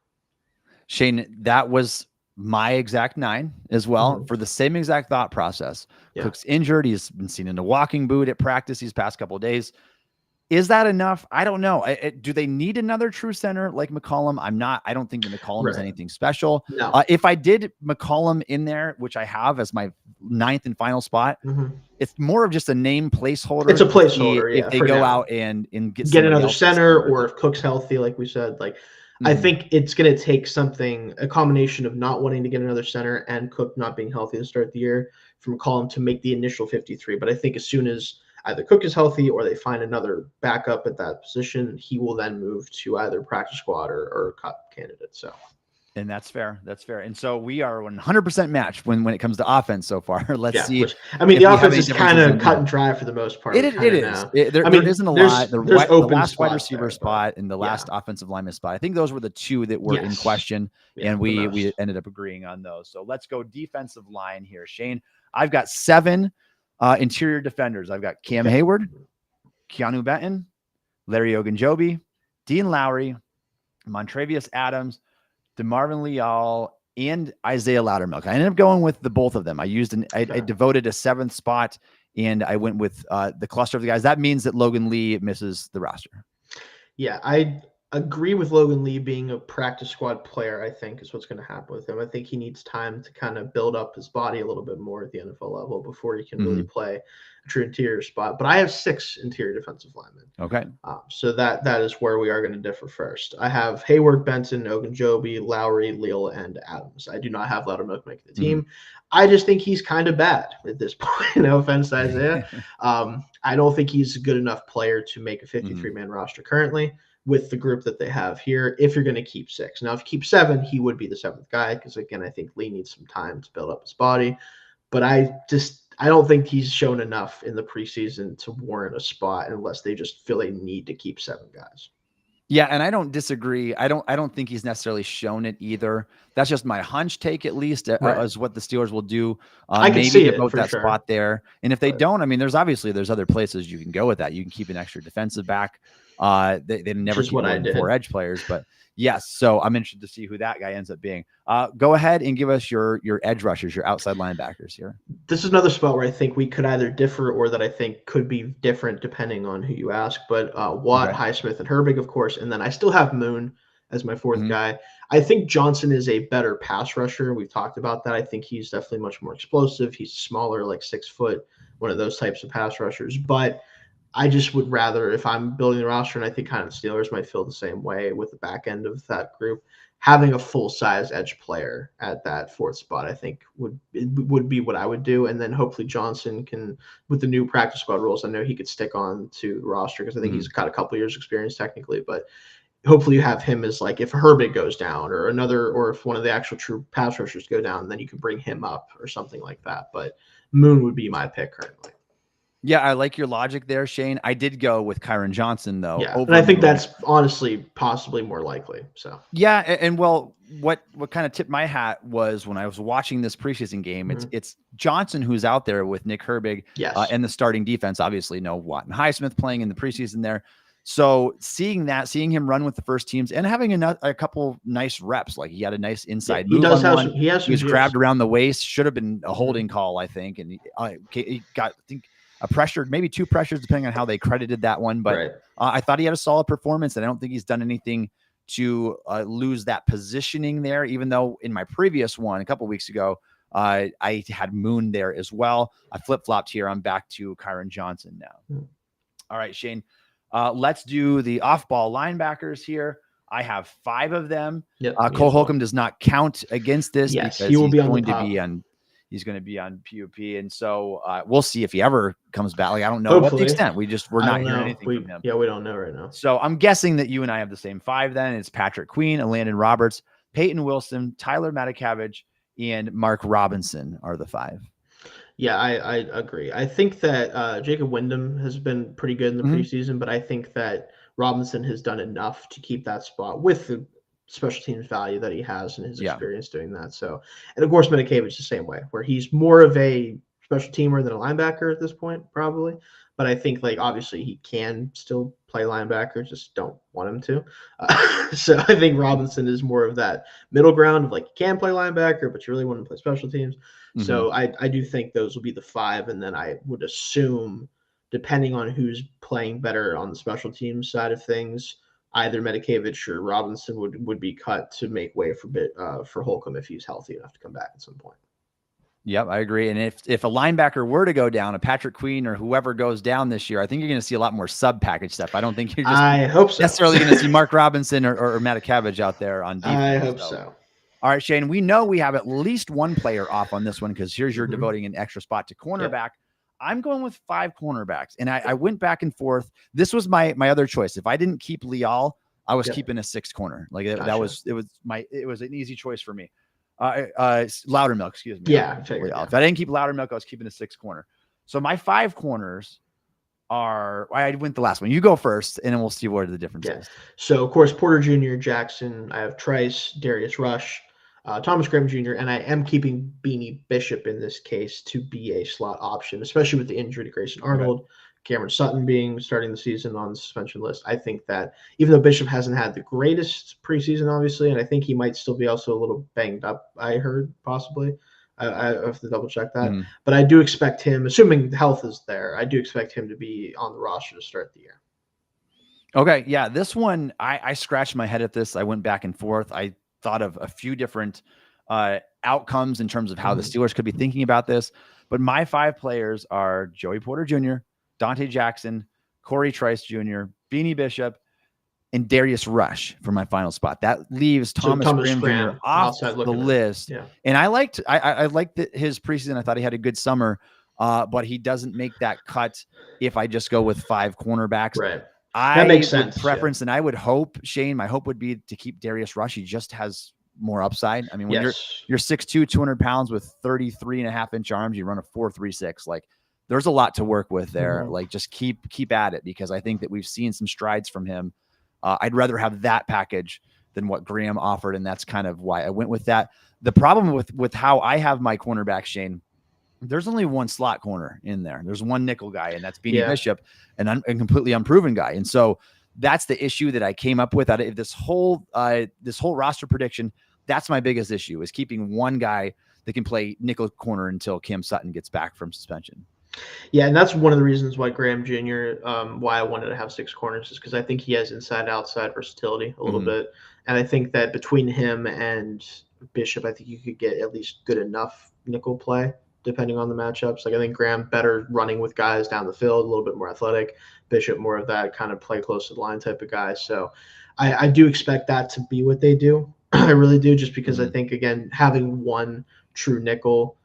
Shane, that was my exact 9 as well for the same exact thought process. Cook's injured. He's been seen in a walking boot at practice these past couple of days. Is that enough? I don't know. Do they need another true center like McCollum? I don't think that McCollum is anything special. No. If I did McCollum in there, which I have as my 9th and final spot, it's more of just a name placeholder. It's a placeholder. If they go out and get another center, or if Cook's healthy, like we said, I think it's going to take a combination of not wanting to get another center and Cook not being healthy to start the year from McCollum to make the initial 53. But I think as soon as either Cook is healthy or they find another backup at that position, he will then move to either practice squad or cut candidate. So, and that's fair. That's fair. And so we are 100% matched when it comes to offense so far. Let's see. The offense is kind of cut and dry for the most part. It is. There isn't a lot. The last wide receiver spot and the last offensive lineman spot, I think those were the 2 that were in question, and we ended up agreeing on those. So let's go defensive line here. Shane, I've got 7 interior defenders. I've got Cam Hayward, Keanu Benton, Larry Ogunjobi, Dean Lowry, Montravius Adams, DeMarvin Leal, and Isaiah Loudermilk. I ended up going with the both of them. I devoted a 7th spot, and I went with the cluster of the guys. That means that Logan Lee misses the roster. Yeah, I agree with Logan Lee being a practice squad player, I think, is what's going to happen with him. I think he needs time to kind of build up his body a little bit more at the NFL level before he can really play a true interior spot. But I have 6 interior defensive linemen. Okay. So that is where we are going to differ first. I have Hayward, Benson, Ogunjobi, Lowry, Leal, and Adams. I do not have Loudermilk making the team. I just think he's kind of bad at this point. No offense to Isaiah. I don't think he's a good enough player to make a 53-man roster currently with the group that they have here, if you're going to keep 6. Now, if you keep 7, he would be the 7th guy because, again, I think Lee needs some time to build up his body. But I don't think he's shown enough in the preseason to warrant a spot unless they just feel they need to keep 7 guys. Yeah, and I don't disagree. I don't think he's necessarily shown it either. That's just my hunch take, at least, as what the Steelers will do. I can maybe see devote that spot there. And if they don't, I mean, there's other places you can go with that. You can keep an extra defensive back. They never keep more than 4 edge players, but yes. So I'm interested to see who that guy ends up being. Go ahead and give us your edge rushers, your outside linebackers here. This is another spot where I think we could either differ or that I think could be different depending on who you ask. But Watt, Highsmith, and Herbig, of course. And then I still have Moon as my 4th guy. I think Johnson is a better pass rusher. We've talked about that. I think he's definitely much more explosive. He's smaller, like 6 foot, one of those types of pass rushers. But I just would rather, if I'm building the roster, and I think kind of the Steelers might feel the same way with the back end of that group, having a full-size edge player at that 4th spot, I think would be what I would do. And then hopefully Johnson can, with the new practice squad rules, I know he could stick on to the roster because I think he's got a couple years experience technically, but hopefully you have him as like if Herbig goes down or if one of the actual true pass rushers go down, then you can bring him up or something like that. But Moon would be my pick currently. Yeah, I like your logic there, Shane. I did go with Kyron Johnson, though. Yeah, and I think that's honestly possibly more likely. So yeah, and well, what kind of tipped my hat was when I was watching this preseason game. It's Johnson who's out there with Nick Herbig, and the starting defense. Obviously, no Watt and Highsmith playing in the preseason there. So seeing him run with the first teams and having a couple nice reps, like he had a nice inside move. He was grabbed around the waist. Should have been a holding call, I think, and he got, I think, a pressure, maybe 2 pressures, depending on how they credited that one. But I thought he had a solid performance, and I don't think he's done anything to lose that positioning there, even though in my previous one a couple weeks ago, I had Moon there as well. I flip-flopped here. I'm back to Kyron Johnson now. All right, Shane, let's do the off-ball linebackers here. I have 5 of them. Cole Holcomb does not count against this because he will be he's going to be on PUP. And so we'll see if he ever comes back. Like, I don't know what the extent. We're not hearing anything from him. Yeah, we don't know right now. So I'm guessing that you and I have the same 5 then. It's Patrick Queen, Landon Roberts, Peyton Wilson, Tyler Matakavich, and Mark Robinson are the 5. Yeah, I agree. I think that Jacob Wyndham has been pretty good in the preseason, but I think that Robinson has done enough to keep that spot with the special teams value that he has and his experience doing that. So, and of course, Matakavich the same way, where he's more of a special teamer than a linebacker at this point, probably. But I think, like, obviously he can still play linebacker, just don't want him to. So I think Robinson is more of that middle ground of, like, you can play linebacker, but you really want to play special teams. So I do think those will be the 5. And then I would assume, depending on who's playing better on the special teams side of things, either Matakavich or Robinson would be cut to make way for Holcomb if he's healthy enough to come back at some point. Yep, I agree. And if a linebacker were to go down, a Patrick Queen or whoever goes down this year, I think you're going to see a lot more sub-package stuff. I don't think you're just necessarily going to see Mark Robinson or Matakavich out there on defense. I hope so. All right, Shane, we know we have at least one player off on this one because here's your devoting an extra spot to cornerback. Yep. I'm going with 5 cornerbacks, and I went back and forth. This was my other choice. If I didn't keep Leal, I was keeping a 6th corner. Like it was an easy choice for me. Loudermilk, excuse me. Yeah. If I didn't keep Loudermilk, I was keeping a 6th corner. So my 5 corners are. I went the last one. You go first, and then we'll see what the difference is. So of course Porter Jr., Jackson. I have Trice, Darius Rush, Thomas Graham Jr., and I am keeping Beanie Bishop in this case to be a slot option, especially with the injury to Grayson Arnold, Cameron Sutton starting the season on the suspension list. I think that even though Bishop hasn't had the greatest preseason, obviously, and I think he might still be also a little banged up, I heard possibly. I have to double check that. But I do expect him, assuming the health is there, I do expect him to be on the roster to start the year. Okay. Yeah. This one, I scratched my head at this. I went back and forth. I thought of a few different outcomes in terms of how the Steelers could be thinking about this. But my 5 players are Joey Porter Jr., Dante Jackson, Corey Trice Jr., Beanie Bishop, and Darius Rush for my final spot. That leaves Thomas Graham Jr. off the list. Yeah. And I liked his preseason. I thought he had a good summer, but he doesn't make that cut if I just go with 5 cornerbacks. Right. That makes sense. Preference, and I would hope, Shayne, my hope would be to keep Darius Rush. He just has more upside. I mean, when you're 6'2", 200 pounds with 33.5-inch arms, you run a 4.36. Like, there's a lot to work with there. Like, just keep at it, because I think that we've seen some strides from him. I'd rather have that package than what Graham offered, and that's kind of why I went with that. The problem with how I have my cornerback, Shayne, there's only one slot corner in there. There's one nickel guy, and that's Beanie Bishop, and a completely unproven guy. And so that's the issue that I came up with out of this whole roster prediction. That's my biggest issue, is keeping one guy that can play nickel corner until Cam Sutton gets back from suspension. Yeah, and that's one of the reasons why Graham Jr., why I wanted to have 6 corners, is because I think he has inside-outside versatility a little bit. And I think that between him and Bishop, I think you could get at least good enough nickel play, depending on the matchups. Like, I think Graham better running with guys down the field, a little bit more athletic. Bishop more of that kind of play close to the line type of guy. So I do expect that to be what they do. I really do, just because I think, again, having one true nickel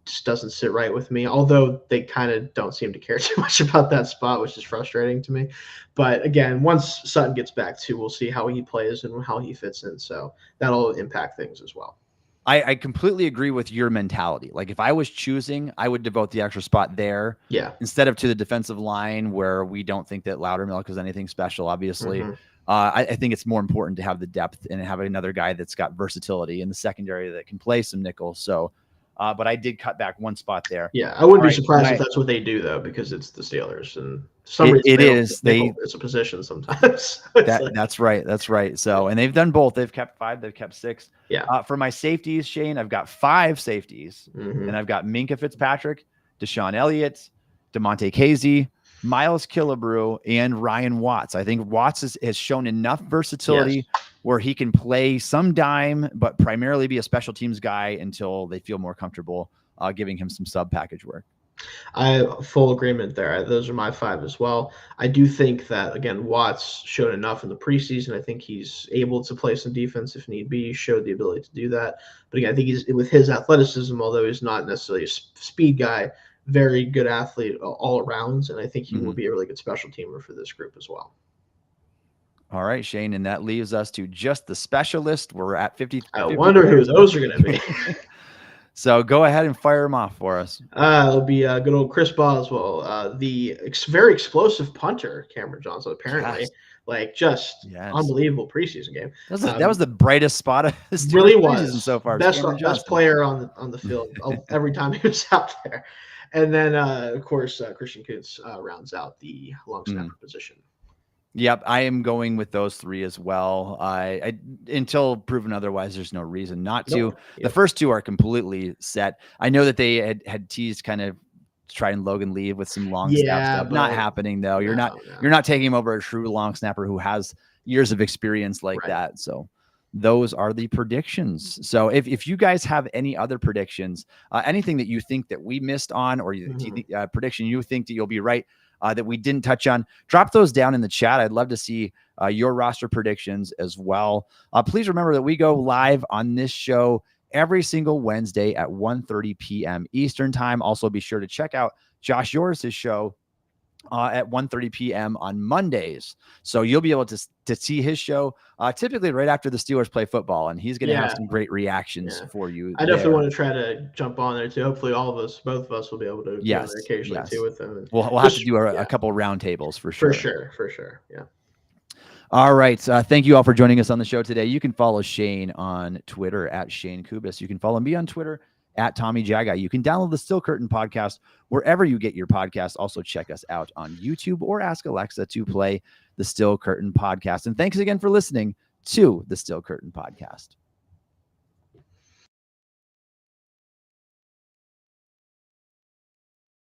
just doesn't sit right with me, although they kind of don't seem to care too much about that spot, which is frustrating to me. But again, once Sutton gets back too, we'll see how he plays and how he fits in. So that'll impact things as well. I completely agree with your mentality. Like, if I was choosing, I would devote the extra spot there. Yeah. Instead of to the defensive line, where we don't think that Loudermilk is anything special, obviously. I think it's more important to have the depth and have another guy that's got versatility in the secondary that can play some nickel. So, but I did cut back one spot there. Yeah, I wouldn't be surprised if that's what they do, though, because it's the Steelers, and it's a position sometimes. That's right. That's right. So, and they've done both. They've kept 5. They've kept 6. Yeah. For my safeties, Shayne, I've got 5 safeties, and I've got Minkah Fitzpatrick, Deshaun Elliott, DeMonte Casey, Miles Killebrew, and Ryan Watts. I think Watts has shown enough versatility where he can play some dime, but primarily be a special teams guy until they feel more comfortable giving him some sub package work. I full agreement there. Those are my 5 as well. I do think that, again, Watts showed enough in the preseason. I think he's able to play some defense if need be. He showed the ability to do that. But again, I think he's, with his athleticism, although he's not necessarily a speed guy, very good athlete all around. And I think he will be a really good special teamer for this group as well. All right, Shayne, and that leaves us to just the specialist. We're at 50. I wonder who those are going to be. So go ahead and fire them off for us. It'll be good old Chris Boswell, the very explosive punter, Cameron Johnson, apparently. Just unbelievable preseason game. That was the brightest spot of the really was so far. Best player on the field every time he was out there. And then, of course, Christian Kuntz rounds out the long snapper position. Yep, I am going with those 3 as well. I until proven otherwise, there's no reason not to. Yep. The first 2 are completely set. I know that they had teased kind of try and Logan leave with some long snap stuff. Not happening though. You're not taking him over a true long snapper who has years of experience like that. So those are the predictions. So if you guys have any other predictions, anything that you think that we missed on, or prediction you think that you'll be right, that we didn't touch on, drop those down in the chat. I'd love to see your roster predictions as well. Please remember that we go live on this show every single Wednesday at 1:30 p.m. Eastern time. Also, be sure to check out Josh Yoris' show at 1:30 p.m. on Mondays. So you'll be able to see his show typically right after the Steelers play football, and he's going to have some great reactions for you. I definitely want to try to jump on there too. Hopefully both of us will be able to get there occasionally too with them. We'll have to do a couple round tables for sure. For sure. Yeah. All right. Thank you all for joining us on the show today. You can follow Shayne on Twitter at Shayne Kubas. You can follow me on Twitter at Tommy Jaggi. You can download the Still Curtain podcast wherever you get your podcast. Also check us out on YouTube or ask Alexa to play the Still Curtain podcast. And thanks again for listening to the Still Curtain podcast.